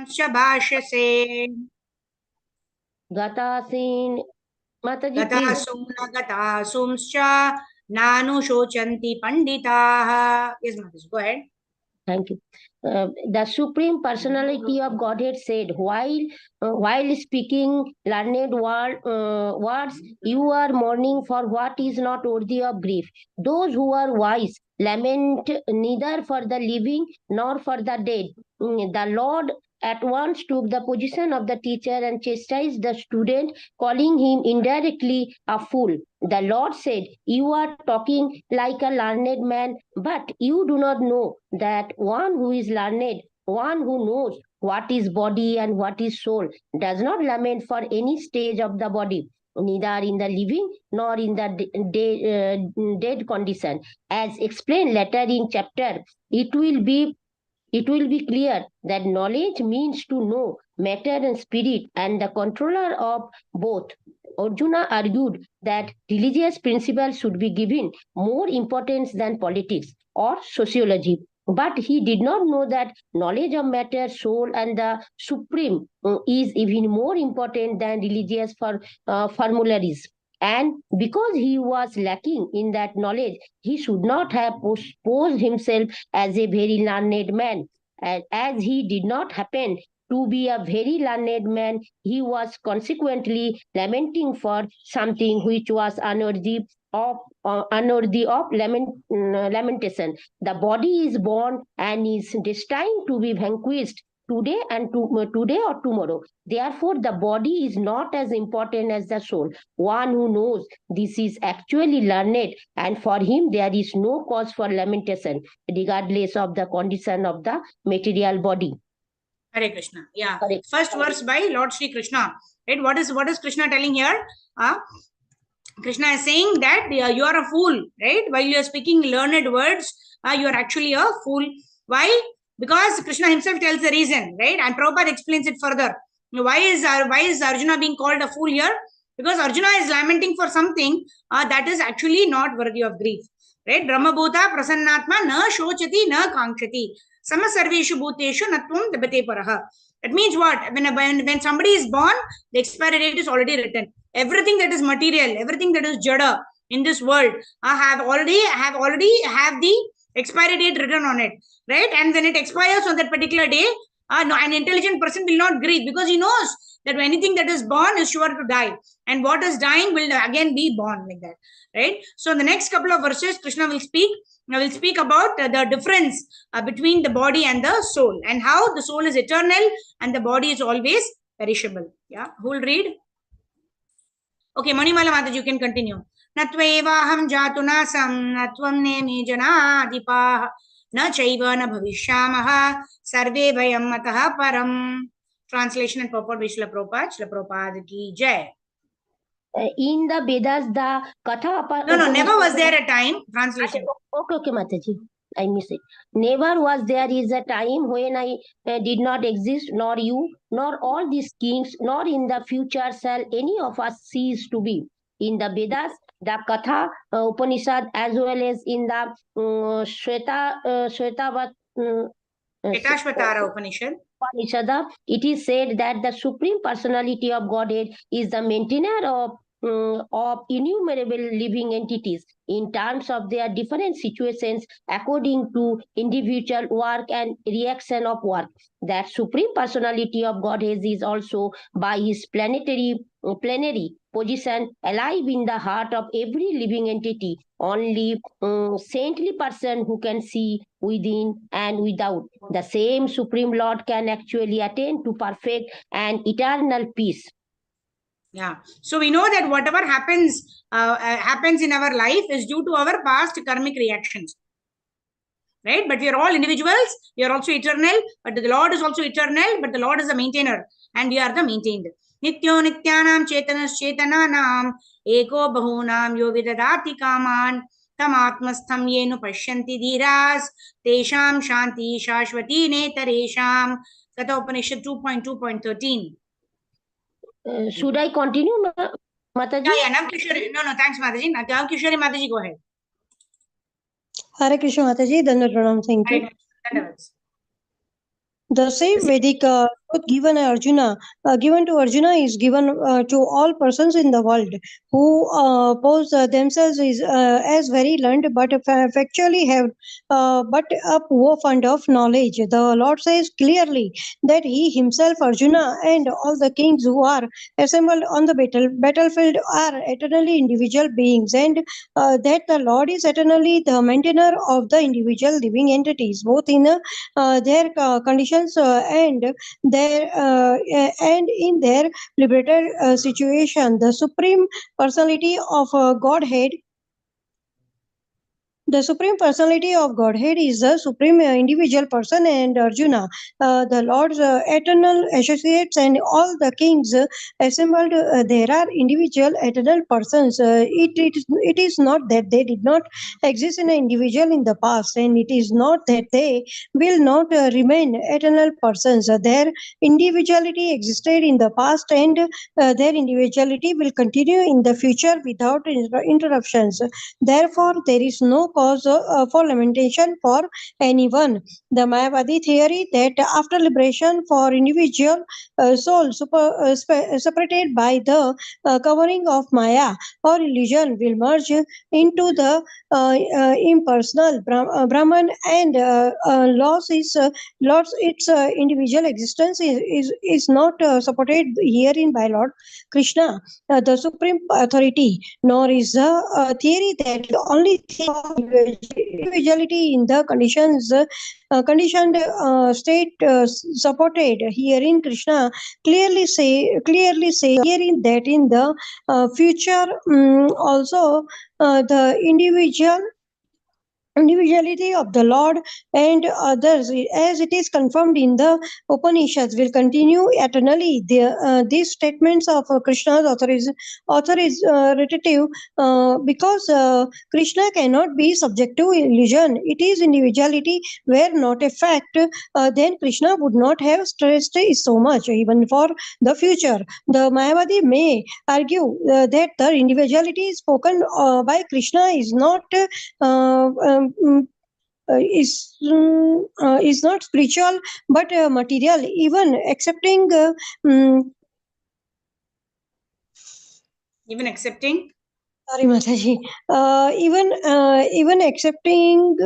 Shabashase. Gatasin. Mataji, please. Gatasumna Gatasumscha Nanu Shochanti Panditaha. Yes, Mataji, go ahead. Thank you. The Supreme Personality of Godhead said, while speaking learned words, you are mourning for what is not worthy of grief. Those who are wise lament neither for the living nor for the dead. The Lord at once took the position of the teacher and chastised the student, calling him indirectly a fool. The Lord said, you are talking like a learned man, but you do not know that one who is learned, one who knows what is body and what is soul, does not lament for any stage of the body, neither in the living nor in the dead condition. As explained later in chapter, it will be clear that knowledge means to know matter and spirit and the controller of both. Arjuna argued that religious principles should be given more importance than politics or sociology. But he did not know that knowledge of matter, soul, and the supreme is even more important than religious formularies. And because he was lacking in that knowledge, he should not have posed himself as a very learned man. As he did not happen to be a very learned man, he was consequently lamenting for something which was unworthy of lamentation. The body is born and is destined to be vanquished today or tomorrow. Therefore, the body is not as important as the soul. One who knows this is actually learned, and for him there is no cause for lamentation, regardless of the condition of the material body. Hare Krishna. Yeah. Hare. First verse by Lord Sri Krishna. Right? What is Krishna telling here? Krishna is saying that you are a fool, right? While you are speaking learned words, you are actually a fool. Why? Because Krishna himself tells the reason, right? And Prabhupada explains it further. Why is Arjuna being called a fool here? Because Arjuna is lamenting for something that is actually not worthy of grief, right? Brahmabhuta prasannatma na shochati na kankshati sama sarveshu bhuteshu natvam debate paraha. That means what? When somebody is born, the expiry date is already written. Everything that is material, everything that is jada in this world have the expiry date written on it, right? And when it expires on that particular day, No, an intelligent person will not grieve because he knows that anything that is born is sure to die, and what is dying will again be born, like that, right? So in the next couple of verses, Krishna will speak about the difference between the body and the soul, and how the soul is eternal and the body is always perishable. Yeah, who will read? Okay, Manimala Mataji, you can continue. Natvevaham jatu nasam natvam nemi janadipaha na chaiva na bhavishyamaha sarve vayam matah param. Translation and purport by Srila Prabhupada. Srila Prabhupada ki jai. In the Vedas, the Katha. No, never was there a time. Translation. Okay, Mataji. I miss it. Never was there is a time when I did not exist, nor you, nor all these kings, nor in the future shall any of us cease to be. In the Vedas, the Katha Upanishad, as well as in the Svetashvatara Upanishad. It is said that the Supreme Personality of Godhead is the maintainer of innumerable living entities in terms of their different situations according to individual work and reaction of work. That Supreme Personality of Godhead is also by his plenary position alive in the heart of every living entity. Only saintly person who can see within and without. The same Supreme Lord can actually attain to perfect and eternal peace. Yeah. So we know that whatever happens in our life is due to our past karmic reactions. Right? But we are all individuals. We are also eternal. But the Lord is also eternal. But the Lord is the maintainer. And we are the maintained. Nityo nityanam chetanas chetananam eko bahunam yo vidadati kaman tam atmastham yenu pashyanti dhiras tesham shanti shashvati netaresham. Katha Upanishad 2.2.13. Should I continue, Mataji? Yeah, Navkishori. No, thanks, Mataji. Navkishori Mataji, go ahead. Hare Krishna Mataji, Dandavat Pranam, thank you. Dandavats. The same Vedic truth given to Arjuna is given to all persons in the world who pose themselves as very learned but factually have but a poor fund of knowledge. The Lord says clearly that he himself, Arjuna, and all the kings who are assembled on the battlefield are eternally individual beings, and that the Lord is eternally the maintainer of the individual living entities, both in their conditions and in their liberated situation. The Supreme Personality of Godhead. The Supreme Personality of Godhead is the Supreme Individual Person, and Arjuna, the Lord's eternal associates, and all the kings assembled. There are individual eternal persons. It is not that they did not exist in an individual in the past, and it is not that they will not remain eternal persons. Their individuality existed in the past, and their individuality will continue in the future without interruptions. Therefore, there is no cause for lamentation for anyone. The Mayavadi theory that after liberation for individual soul separated by the covering of Maya or illusion will merge into the impersonal Brahman and loss its individual existence is not supported herein by Lord Krishna, the Supreme Authority, nor is a theory that only individuality in the conditioned state supported herein. Krishna clearly say herein that in the future also the individuality of the Lord and others, as it is confirmed in the Upanishads, will continue eternally. These statements of Krishna's authoritative because Krishna cannot be subject to illusion. It is individuality were not a fact, then Krishna would not have stressed it so much even for the future. The Mayavadi may argue that the individuality spoken by Krishna is not is not spiritual but material, even accepting Even accepting. sorry Mataji, even accepting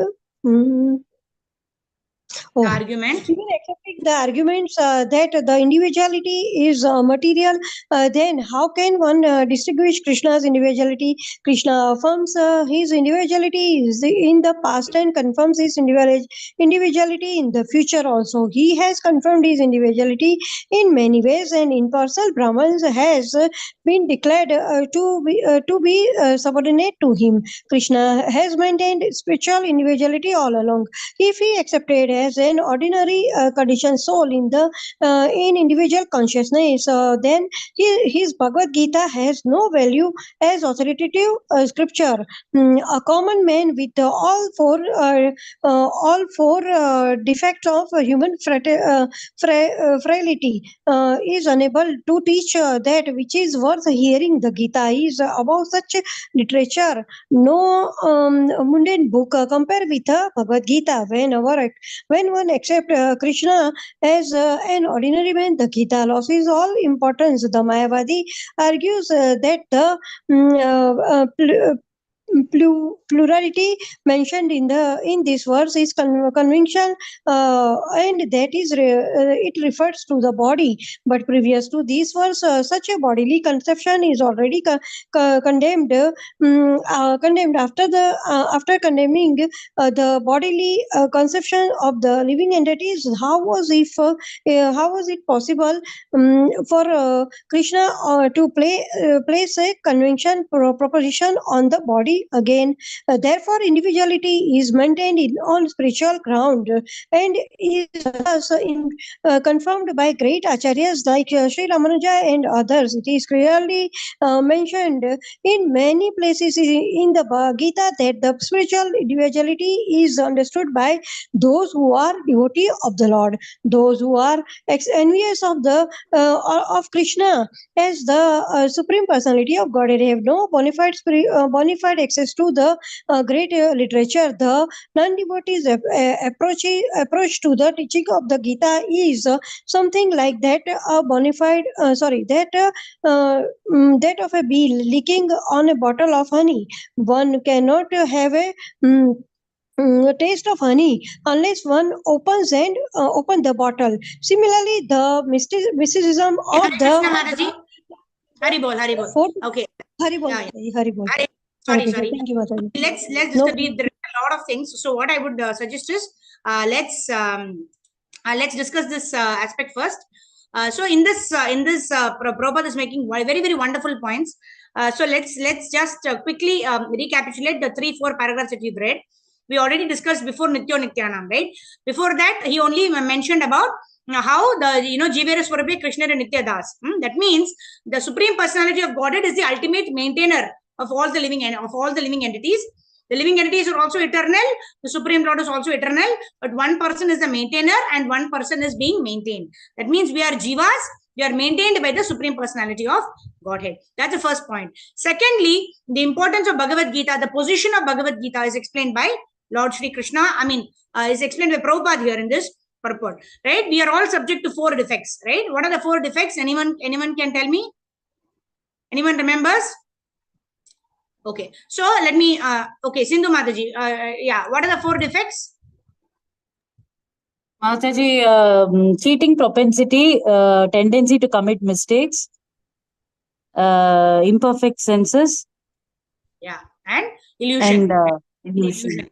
Oh. argument. Even accepting the arguments that the individuality is material, then how can one distinguish Krishna's individuality? Krishna affirms his individuality is in the past and confirms his individuality in the future also. He has confirmed his individuality in many ways, and impartial Brahmans has been declared to be subordinate to him. Krishna has maintained spiritual individuality all along. If he accepted as an ordinary conditioned soul in individual consciousness, then his Bhagavad Gita has no value as authoritative scripture. A common man with all four defects of human frailty is unable to teach that which is worth hearing. The Gita is about such literature. No mundane book compare with Bhagavad Gita. When one accepts Krishna as an ordinary man, the Gita loses all importance. The Mayavadi argues that the plurality mentioned in this verse is conventional, and that is it refers to the body. But previous to this verse, such a bodily conception is already condemned. Condemned after condemning the bodily conception of the living entities. How was it possible for Krishna to place a convention proposition on the body again? Therefore, individuality is maintained on spiritual ground and is thus confirmed by great acharyas like Sri Ramanuja and others. It is clearly mentioned in many places in the Bhagavad Gita that the spiritual individuality is understood by those who are devotee of the Lord, those who are envious of Krishna as the Supreme Personality of Godhead. They have no bona fide access to the great literature. The non-devotees' approach to the teaching of the Gita is something like that that of a bee leaking on a bottle of honey. One cannot have a taste of honey unless one opens the bottle. Similarly, the mysticism of Krishna Mataji. Hari bol. Okay. Hari bol. Yeah. Hari bol. Sorry. Thank you, Mataji. Let's No. just there are a lot of things. So what I would suggest is let's discuss this aspect first. So in this Prabhupada is making very, very wonderful points. So let's just quickly recapitulate the 3-4 paragraphs that you've read. We already discussed before Nityo Nityanam, right? Before that, he only mentioned about how the Jivera Swarupi Krishna and Nitya Das. That means the Supreme Personality of Godhead is the ultimate maintainer of all the living entities. The living entities are also eternal. The Supreme Lord is also eternal. But one person is the maintainer and one person is being maintained. That means we are Jivas. We are maintained by the Supreme Personality of Godhead. That's the first point. Secondly, the importance of Bhagavad Gita, the position of Bhagavad Gita is explained by Lord Shri Krishna. Is explained by Prabhupada here in this purport. Right? We are all subject to 4 defects. Right? What are the 4 defects? Anyone can tell me? Anyone remembers? Okay. So let me. Okay, Sindhu Mataji. Yeah. What are the 4 defects? Mataji, cheating propensity, tendency to commit mistakes, imperfect senses. Yeah. And illusion. And illusion.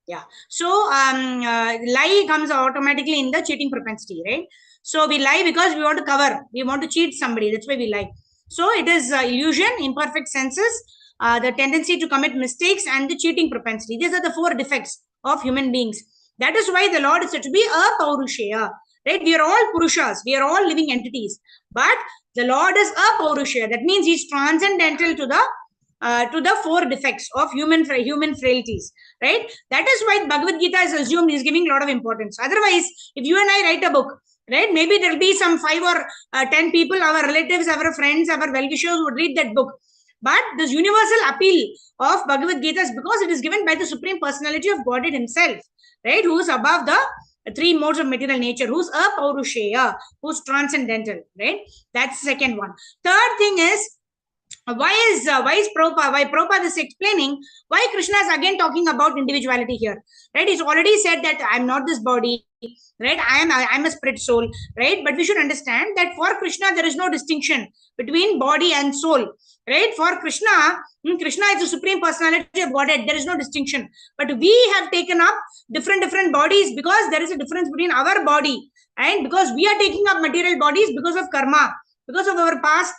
Yeah. So lie comes automatically in the cheating propensity, right? So we lie because we want to cover, we want to cheat somebody. That's why we lie. So it is illusion, imperfect senses, the tendency to commit mistakes, and the cheating propensity. These are the 4 defects of human beings. That is why the Lord is said to be a Paurusheya. Right? We are all Purushas. We are all living entities. But the Lord is a Paurusheya. That means he's transcendental to the 4 defects of human frailties, right? That is why Bhagavad Gita is assumed is giving a lot of importance. Otherwise, if you and I write a book, right, maybe there'll be some 5 or 10 people, our relatives, our friends, our well-wishers would read that book. But this universal appeal of Bhagavad Gita is because it is given by the Supreme Personality of Godhead himself, right? Who is above the 3 modes of material nature, who's a Paurusheya, who's transcendental, right? That's the second one. Third thing is, why Prabhupada is explaining why Krishna is again talking about individuality here, right? He's already said that I'm not this body, right? I'm a spirit soul, right? But we should understand that for Krishna there is no distinction between body and soul, right? For Krishna, Krishna is the supreme personality of Godhead. There is no distinction. But we have taken up different bodies because there is a difference between our body, and because we are taking up material bodies because of karma, because of our past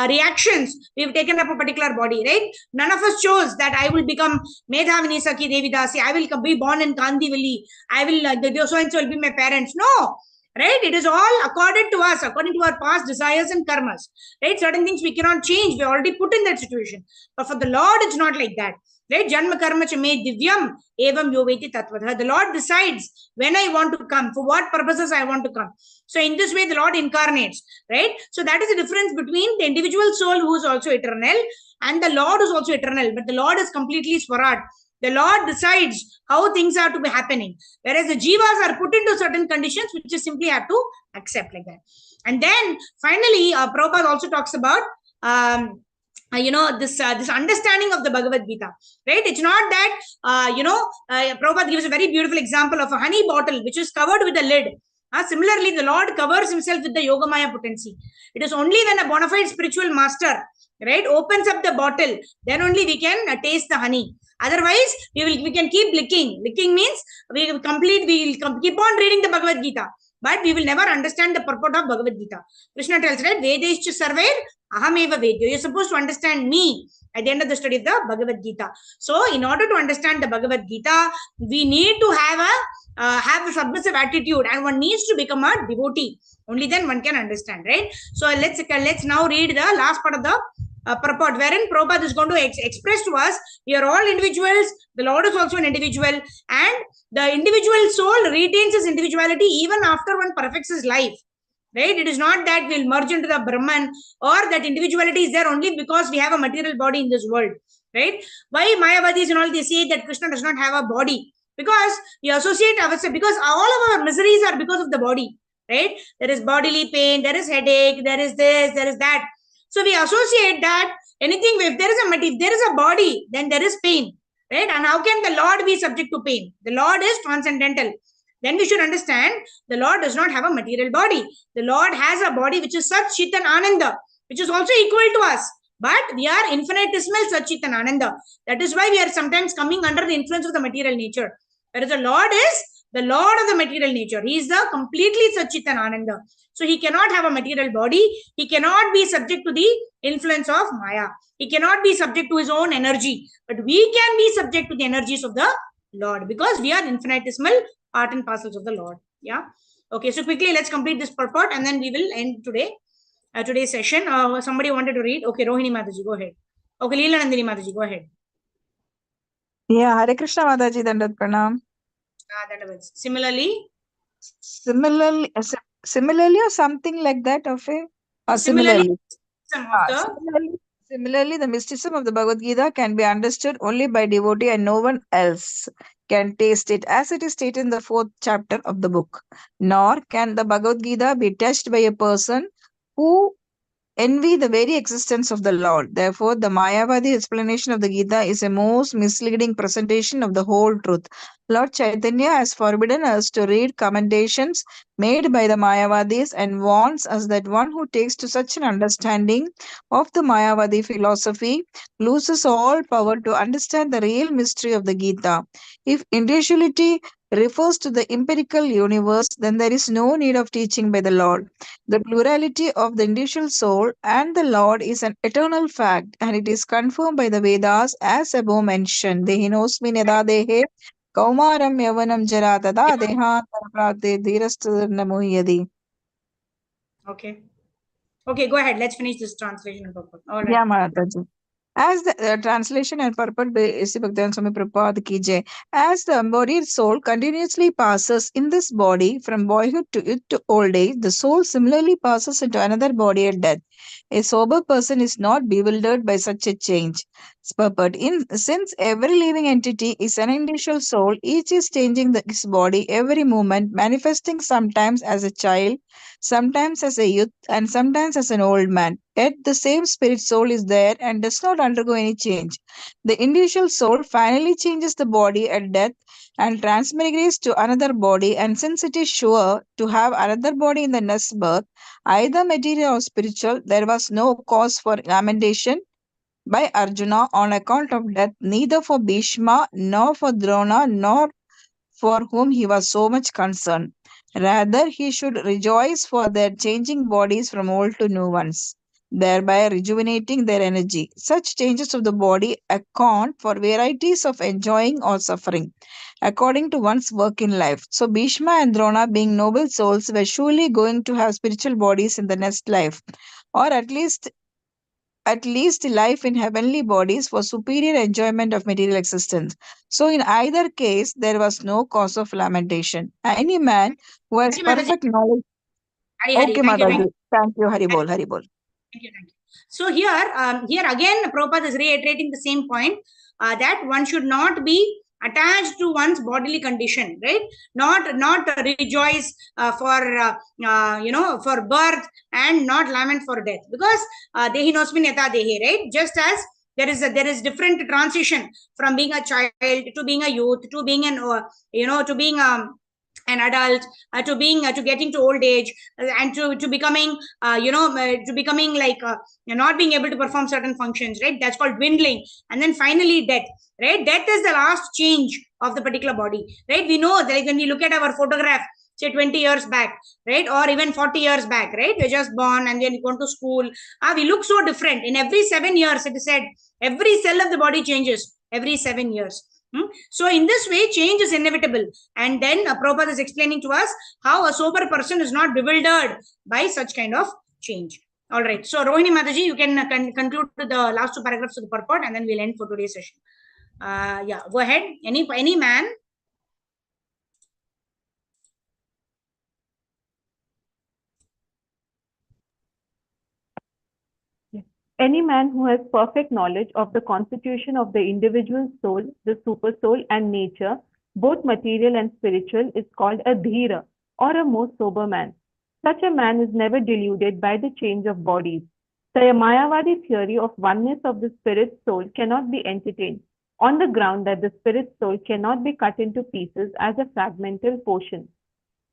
reactions, we've taken up a particular body, right? None of us chose that I will become Medhavini Sakhi Devidasi, I will be born in Kandivali, I will, so and so will be my parents. No, right? It is all according to us, according to our past desires and karmas, right? Certain things we cannot change, we're already put in that situation. But for the Lord, it's not like that, right? Janma karma cha me divyam evam yoveti tatvatha. The Lord decides when I want to come, for what purposes I want to come. So in this way, the Lord incarnates, right? So that is the difference between the individual soul who is also eternal and the Lord who is also eternal. But the Lord is completely Swaraj. The Lord decides how things are to be happening, whereas the jivas are put into certain conditions which you simply have to accept like that. And then finally, Prabhupada also talks about this understanding of the Bhagavad Gita, right? It's not that Prabhupada gives a very beautiful example of a honey bottle which is covered with a lid. Similarly, the Lord covers himself with the Yogamaya potency. It is only when a bona fide spiritual master, right, opens up the bottle, then only we can taste the honey. Otherwise, we can keep licking. Licking means we will keep on reading the Bhagavad Gita, but we will never understand the purport of Bhagavad Gita. Krishna tells, right, Vedescha sarvair ahameva vedyo. You're supposed to understand me at the end of the study of the Bhagavad Gita. So, in order to understand the Bhagavad Gita, we need to have a submissive attitude, and one needs to become a devotee. Only then one can understand, right? So let's now read the last part of the purport, wherein Prabhupada is going to express to us, we are all individuals, the Lord is also an individual, and the individual soul retains his individuality even after one perfects his life, right? It is not that we'll merge into the Brahman, or that individuality is there only because we have a material body in this world, right? Why Mayavadis and all, they say that Krishna does not have a body? Because we associate ourselves, because all of our miseries are because of the body, right? There is bodily pain, there is headache, there is this, there is that. So we associate that anything, if there is a body, then there is pain, right? And how can the Lord be subject to pain? The Lord is transcendental. Then we should understand the Lord does not have a material body. The Lord has a body which is Sat, Chit and Ananda, which is also equal to us. But we are infinitesimal Sat, Chit and Ananda. That is why we are sometimes coming under the influence of the material nature. Whereas the Lord is the Lord of the material nature. He is the completely Sat, Chit and Ananda. So he cannot have a material body. He cannot be subject to the influence of Maya. He cannot be subject to his own energy. But we can be subject to the energies of the Lord, because we are infinitesimal part and parcels of the Lord. Yeah. Okay. So quickly, let's complete this purport and then we will end today's session. Somebody wanted to read. Okay, Rohini Mataji, go ahead. Okay, Leela Nandini Mataji, go ahead. Yeah, Hare Krishna Mataji, Dandat Pranam. Similarly, or something like that, of a similarly, similarly, the mysticism of the Bhagavad Gita can be understood only by devotee, and no one else can taste it, as it is stated in the 4th chapter of the book. Nor can the Bhagavad Gita be touched by a person who envy the very existence of the Lord. Therefore, the Mayavadi explanation of the Gita is a most misleading presentation of the whole truth. Lord Chaitanya has forbidden us to read commentations made by the Mayavadis and warns us that one who takes to such an understanding of the Mayavadi philosophy loses all power to understand the real mystery of the Gita. If individuality refers to the empirical universe, then there is no need of teaching by the Lord. The plurality of the individual soul and the Lord is an eternal fact, and it is confirmed by the Vedas as above mentioned. Dehinosmi neda dehe kaumaram yavanam jara tada dehantara pragde dhirasthana muhyadi. Okay. Okay, go ahead. Let's finish this translation and purport. All right. Yeah, Mataji. As the translation and purport by A.C. Bhaktivedanta Swami Prabhupada ki jai. As the embodied soul continuously passes in this body from boyhood to youth to old age, the soul similarly passes into another body at death. A sober person is not bewildered by such a change. But since every living entity is an individual soul, each is changing his body every moment, manifesting sometimes as a child, sometimes as a youth, and sometimes as an old man. Yet the same spirit soul is there and does not undergo any change. The individual soul finally changes the body at death and transmigrates to another body, and since it is sure to have another body in the next birth, either material or spiritual, there was no cause for lamentation by Arjuna on account of death, neither for Bhishma, nor for Drona, nor for whom he was so much concerned. Rather, he should rejoice for their changing bodies from old to new ones, thereby rejuvenating their energy. Such changes of the body account for varieties of enjoying or suffering, according to one's work in life. So, Bhishma and Drona, being noble souls, were surely going to have spiritual bodies in the next life, or at least life in heavenly bodies for superior enjoyment of material existence. So, in either case, there was no cause of lamentation. Any man who has Thank you, Mataji. perfect knowledge. Hari, Hari. Okay, Thank you, thank Mataji. you. Thank you, Haribol, Haribol. Thank you, thank you. So here again, Prabhupada is reiterating the same point that one should not be attached to one's bodily condition, right? Not rejoice for birth and not lament for death, because dehi nosmin yata dehi, right? Just as there is different transition from being a child to being a youth to being to being an adult, to getting to old age, and to becoming to becoming like not being able to perform certain functions, right? That's called dwindling. And then finally death, right? Death is the last change of the particular body, right? We know that, like, when we look at our photograph, say 20 years back, right, or even 40 years back, right, we're just born and then gone to school, we look so different. In every 7 years, it is said, every cell of the body changes every 7 years. So in this way, change is inevitable. And then Prabhupada is explaining to us how a sober person is not bewildered by such kind of change. All right. So Rohini Mataji, you can conclude the last two paragraphs of the purport, and then we'll end for today's session. Yeah, go ahead. Any man. Any man who has perfect knowledge of the constitution of the individual soul, the super soul, and nature, both material and spiritual, is called a dhira, or a most sober man. Such a man is never deluded by the change of bodies. The Mayavadi theory of oneness of the spirit soul cannot be entertained, on the ground that the spirit soul cannot be cut into pieces as a fragmental portion.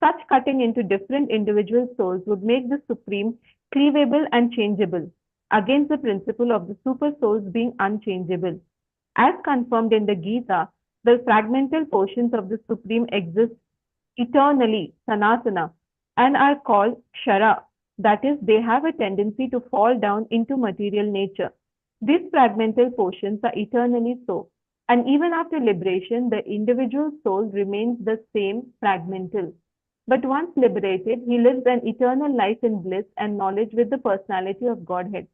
Such cutting into different individual souls would make the supreme cleavable and changeable, against the principle of the super souls being unchangeable. As confirmed in the Gita, the fragmental portions of the Supreme exist eternally, sanatana, and are called kshara, that is, they have a tendency to fall down into material nature. These fragmental portions are eternally so, and even after liberation, the individual soul remains the same fragmental. But once liberated, he lives an eternal life in bliss and knowledge with the personality of Godhead.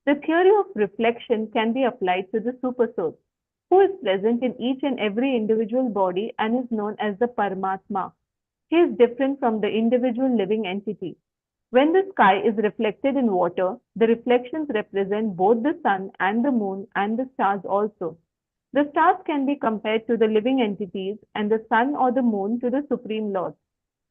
The theory of reflection can be applied to the super soul, who is present in each and every individual body and is known as the Paramatma. He is different from the individual living entity. When the sky is reflected in water, the reflections represent both the sun and the moon and the stars also. The stars can be compared to the living entities and the sun or the moon to the Supreme Lord.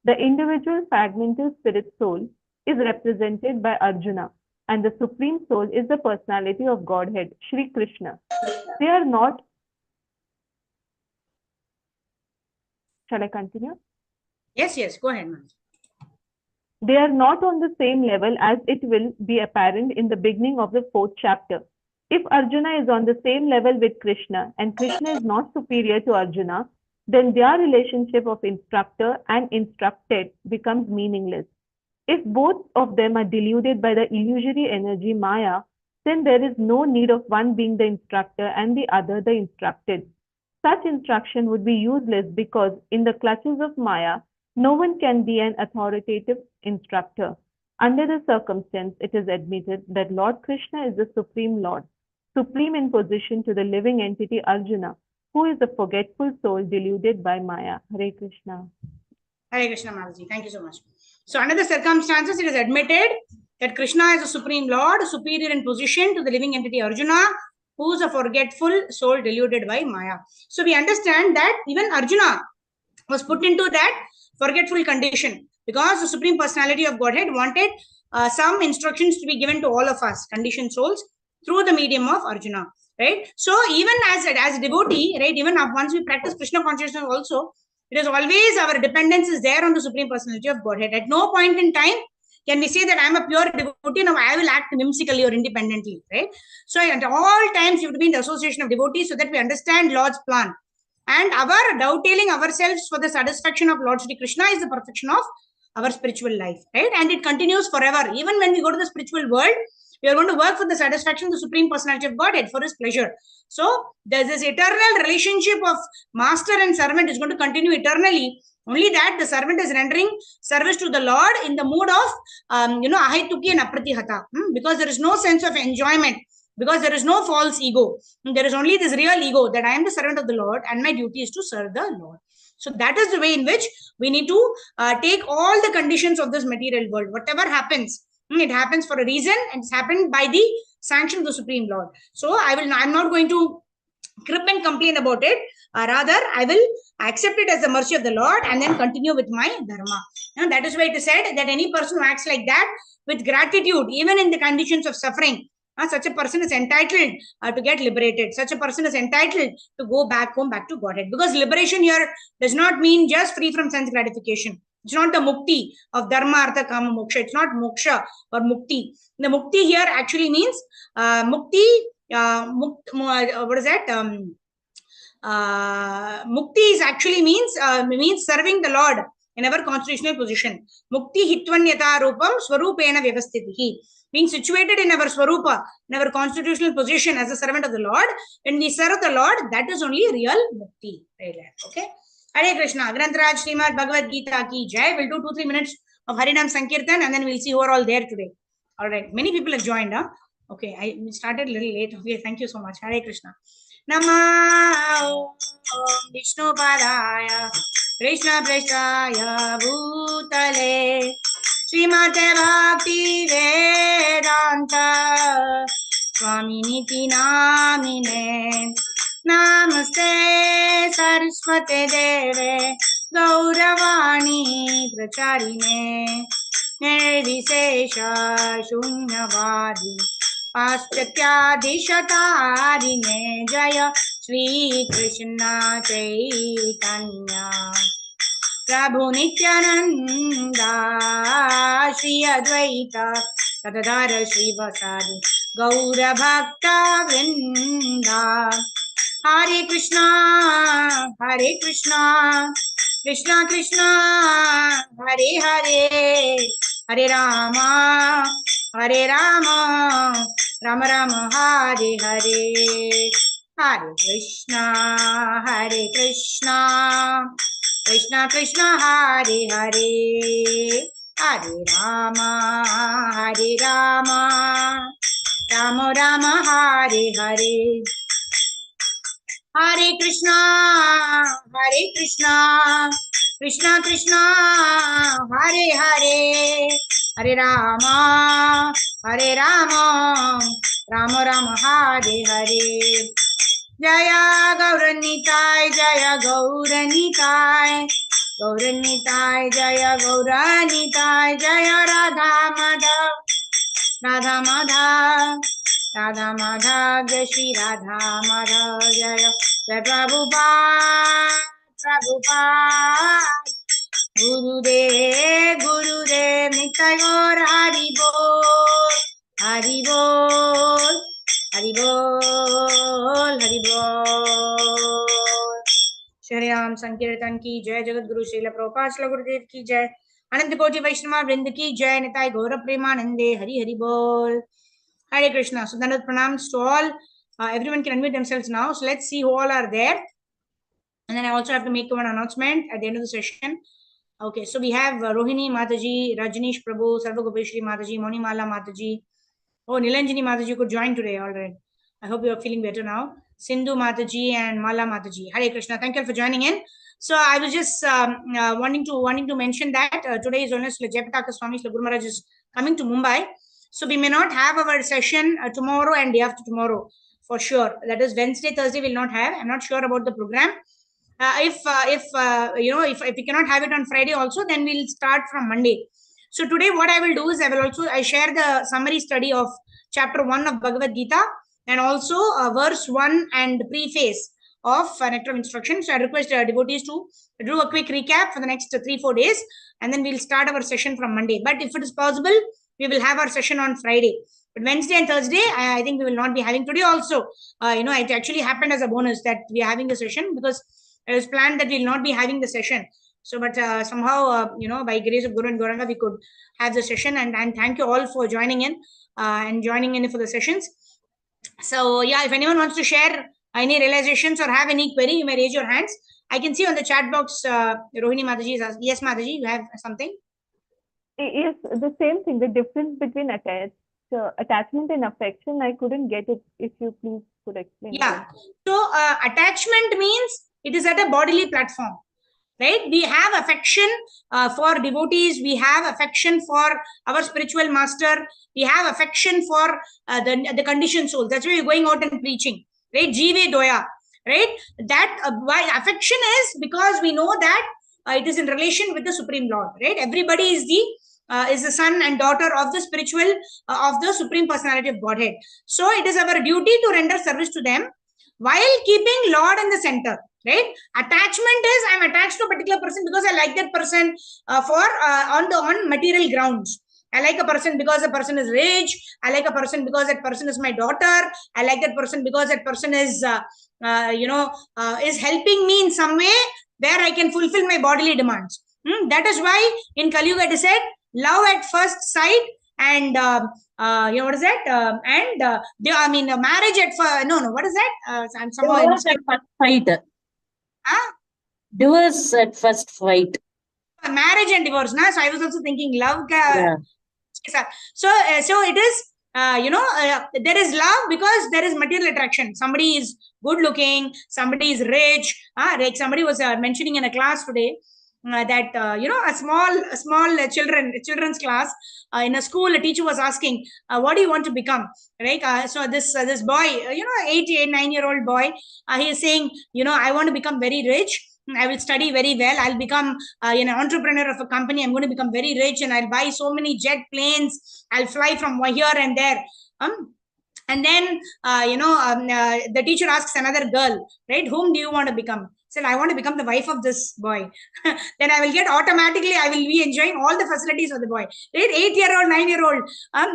The individual fragmental spirit soul is represented by Arjuna, and the Supreme Soul is the personality of Godhead, Shri Krishna. They are not. Shall I continue? Yes, go ahead, ma'am. They are not on the same level as it will be apparent in the beginning of the 4th chapter. If Arjuna is on the same level with Krishna and Krishna is not superior to Arjuna, then their relationship of instructor and instructed becomes meaningless. If both of them are deluded by the illusory energy Maya, then there is no need of one being the instructor and the other the instructed. Such instruction would be useless because in the clutches of Maya, no one can be an authoritative instructor. Under the circumstance, it is admitted that Lord Krishna is the Supreme Lord, supreme in position to the living entity Arjuna, who is a forgetful soul deluded by Maya. Hare Krishna. Hare Krishna, Mataji. Thank you so much. So under the circumstances, it is admitted that Krishna is a supreme lord, superior in position to the living entity Arjuna, who is a forgetful soul deluded by Maya. So we understand that even Arjuna was put into that forgetful condition because the Supreme Personality of Godhead wanted some instructions to be given to all of us, conditioned souls, through the medium of Arjuna, right? So even as a devotee, right, even once we practice Krishna consciousness also, it is always our dependence is there on the Supreme Personality of Godhead. At no point in time can we say that I am a pure devotee, now I will act whimsically or independently, right? So at all times you have to be in the association of devotees so that we understand Lord's plan. And our dovetailing ourselves for the satisfaction of Lord Sri Krishna is the perfection of our spiritual life, right? And it continues forever. Even when we go to the spiritual world, we are going to work for the satisfaction of the Supreme Personality of Godhead for His pleasure. So there's this eternal relationship of master and servant is going to continue eternally. Only that the servant is rendering service to the Lord in the mood of, ahaitukya and apratihata, because there is no sense of enjoyment, because there is no false ego. There is only this real ego that I am the servant of the Lord and my duty is to serve the Lord. So that is the way in which we need to take all the conditions of this material world. Whatever happens, it happens for a reason and it's happened by the sanction of the Supreme Lord. So I'm not going to crib and complain about it. Rather, I will accept it as the mercy of the Lord and then continue with my dharma. And that is why it is said that any person who acts like that with gratitude, even in the conditions of suffering, such a person is entitled to get liberated. Such a person is entitled to go back home, back to Godhead. Because liberation here does not mean just free from sense gratification. It's not the mukti of dharma, artha, kama, moksha. It's not moksha or mukti. The mukti here actually means mukti. What is that? Mukti is actually means serving the Lord in our constitutional position. Mukti hitvanyata rupam swarupena vyavasthitihi. Being situated in our swarupa, in our constitutional position as a servant of the Lord, when we serve the Lord, that is only real mukti. Okay? Hare Krishna. Grantaraj Srimad Bhagavad Gita ki jai. We'll do 2-3 minutes of Harinam Sankirtan and then we'll see who are all there today. All right. Many people have joined. Okay. I started a little late. Okay. Thank you so much. Hare Krishna. Namah Vishnu Padaya Krishna Prestaya Bhutale Srimate Bhakti Vedanta Swami Niti Namine Namaste Saraswate Deve Gauravani Pracharine Nirvisesha Shunyavadi Paschatyaadhishatarine Jaya Shri Krishna Chaitanya Prabhu Nityananda Shri Advaita Gadadhara Srivasadi Gaura Bhakta Vrinda Hare Krishna Krishna Krishna Hare Hare Hare Rama Rama Rama Hare Hare Hare Krishna Krishna Krishna Hare Hare Hare Rama Rama Rama Hare Hare Hare Krishna Krishna Krishna Hare Hare Hare Rama Rama Rama Hare Hare Jaya Gauranitai Jaya Gauranitai Gauranitai Jaya Gauranitai Jaya Radha Madhav Radha Madhav Jai Shri Radha Madhav Jaya Jai Prabhupada Gurudev Nitai Gaur Hari Bol Hari Bol Hari Bol Shri Ram Sankirtan ki jai Jagat Guru Srila Prabhupada Srila Gurudev ki jai Anant Koti Vaishnava Vrind ki jai Nitai Gaura Premanande Hari Bol Hare Krishna. So Dandavat pranams to all. Everyone can unmute themselves now. So let's see who all are there. And then I also have to make one announcement at the end of the session. Okay, so we have Rohini Mataji, Rajneesh Prabhu, Sarva Gopeshri Mataji, Monimala Mataji. Oh, Nilanjini Mataji could join today. All right. I hope you are feeling better now. Sindhu Mataji and Mala Mataji. Hare Krishna. Thank you all for joining in. So I was just wanting to mention that today is Jayapataka Swami Guru Maharaj is coming to Mumbai. So we may not have our session tomorrow and day after tomorrow for sure. That is Wednesday, Thursday we'll not have. I'm not sure about the program. If we cannot have it on Friday also, then we'll start from Monday. So today what I will do is I share the summary study of chapter 1 of Bhagavad Gita and also verse 1 and preface of Nectar of Instruction. So I request devotees to do a quick recap for the next 3-4 days, and then we'll start our session from Monday. But if it is possible, we will have our session on Friday. But Wednesday and Thursday, I think we will not be having. Today also, it actually happened as a bonus that we are having the session, because it was planned that we will not be having the session. So, but somehow, by grace of Guru and Gauranga, we could have the session. And thank you all for joining in and joining in for the sessions. So, yeah, if anyone wants to share any realizations or have any query, you may raise your hands. I can see on the chat box, Rohini Mataji is asking. Yes, Mataji, you have something? Yes, the same thing. The difference between attachment and affection, I couldn't get it. If you please could explain. Yeah. So, attachment means it is at a bodily platform. Right? We have affection for devotees. We have affection for our spiritual master. We have affection for the conditioned souls. That's why we're going out and preaching. Right? Jive doya. Right? That why affection is because we know that it is in relation with the Supreme Lord. Right? Everybody is the son and daughter of the spiritual of the Supreme Personality of Godhead. So it is our duty to render service to them while keeping Lord in the center. Right? Attachment is I'm attached to a particular person because I like that person on material grounds. I like a person because a person is rich. I like a person because that person is my daughter. I like that person because that person is helping me in some way where I can fulfill my bodily demands. That is why in Kali Yuga it is said love at first sight and what is that? Marriage at first. What is that? I'm somehow Divorce at first fight. Divorce at first fight. Marriage and divorce. So I was also thinking love. Yeah. So it is. There is love because there is material attraction. Somebody is good looking. Somebody is rich. Like somebody was mentioning in a class today. That a small children's class in a school, a teacher was asking, what do you want to become, right? So this boy, 8-9-year-old boy, he is saying, I want to become very rich. I will study very well. I'll become an entrepreneur of a company. I'm going to become very rich, and I'll buy so many jet planes. I'll fly from here and there. And then the teacher asks another girl, right? Whom do you want to become? Said, I want to become the wife of this boy. Then I will get automatically, I will be enjoying all the facilities of the boy. Right? 8-year-old, 9-year-old,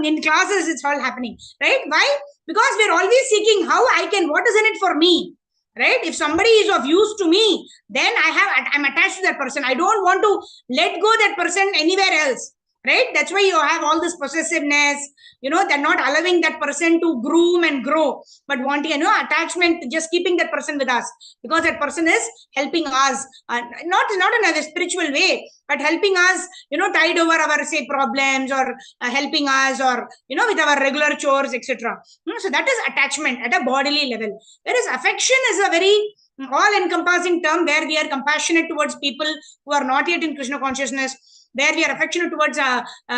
in classes, it's all happening. Right? Why? Because we're always seeking how I can, what is in it for me? Right? If somebody is of use to me, then I'm attached to that person. I don't want to let go that person anywhere else. Right? That's why you have all this possessiveness, they're not allowing that person to groom and grow, but wanting, attachment, just keeping that person with us because that person is helping us, not in a spiritual way, but helping us, tide over our, say, problems or helping us or, with our regular chores, etc. So that is attachment at a bodily level. Whereas affection is a very all-encompassing term where we are compassionate towards people who are not yet in Krishna consciousness, where we are affectionate towards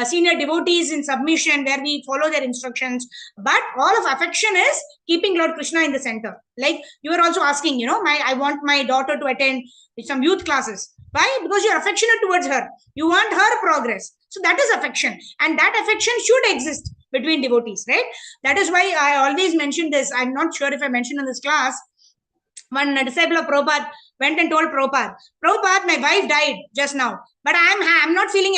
senior devotees in submission, where we follow their instructions. But all of affection is keeping Lord Krishna in the center. Like you were also asking, I want my daughter to attend some youth classes. Why? Because you're affectionate towards her. You want her progress. So that is affection. And that affection should exist between devotees, right? That is why I always mention this. I'm not sure if I mentioned in this class. One disciple of Prabhupada went and told Prabhupada, my wife died just now, but I'm not feeling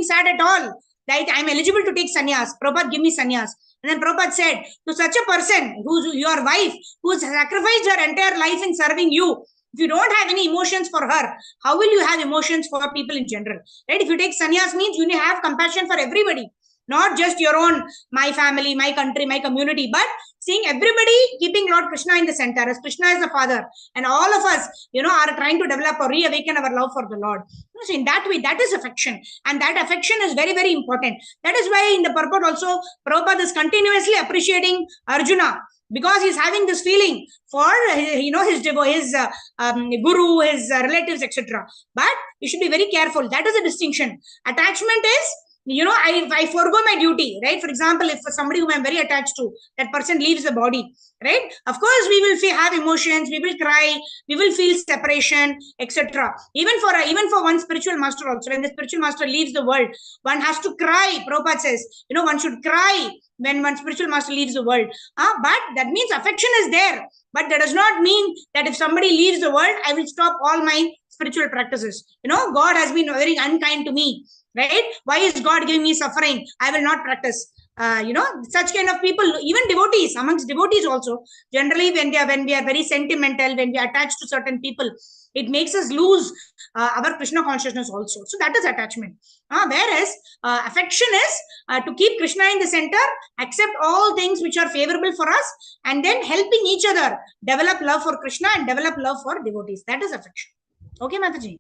sad at all. Right? I'm eligible to take sannyas. Prabhupada, give me sannyas. And then Prabhupada said, to such a person who's your wife, who's sacrificed her entire life in serving you, if you don't have any emotions for her, how will you have emotions for people in general? Right? If you take sannyas means you need to have compassion for everybody, not just your own, my family, my country, my community, but seeing everybody keeping Lord Krishna in the center, as Krishna is the father, and all of us, are trying to develop or reawaken our love for the Lord. So in that way, that is affection, and that affection is very, very important. That is why in the purport also, Prabhupada is continuously appreciating Arjuna, because he's having this feeling for his guru, his relatives, etc. But you should be very careful. That is a distinction. Attachment is I forgo my duty, right? For example, if somebody whom I'm very attached to, that person leaves the body, right? Of course, we will have emotions, we will cry, we will feel separation, etc. Even for one spiritual master also, when the spiritual master leaves the world, one has to cry. Prabhupada says, one should cry when one spiritual master leaves the world. But that means affection is there. But that does not mean that if somebody leaves the world, I will stop all my spiritual practices. God has been very unkind to me, right? Why is God giving me suffering? I will not practice. Such kind of people, even devotees, amongst devotees also, generally when we are very sentimental, when we are attached to certain people, it makes us lose our Krishna consciousness also. So that is attachment. Whereas affection is to keep Krishna in the center, accept all things which are favorable for us, and then helping each other develop love for Krishna and develop love for devotees. That is affection. Okay, Mataji?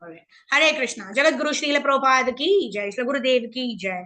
All right. Hare Krishna. Jagat Guru Srila Prabhupada ki jai. Shri Gurudev ki jai.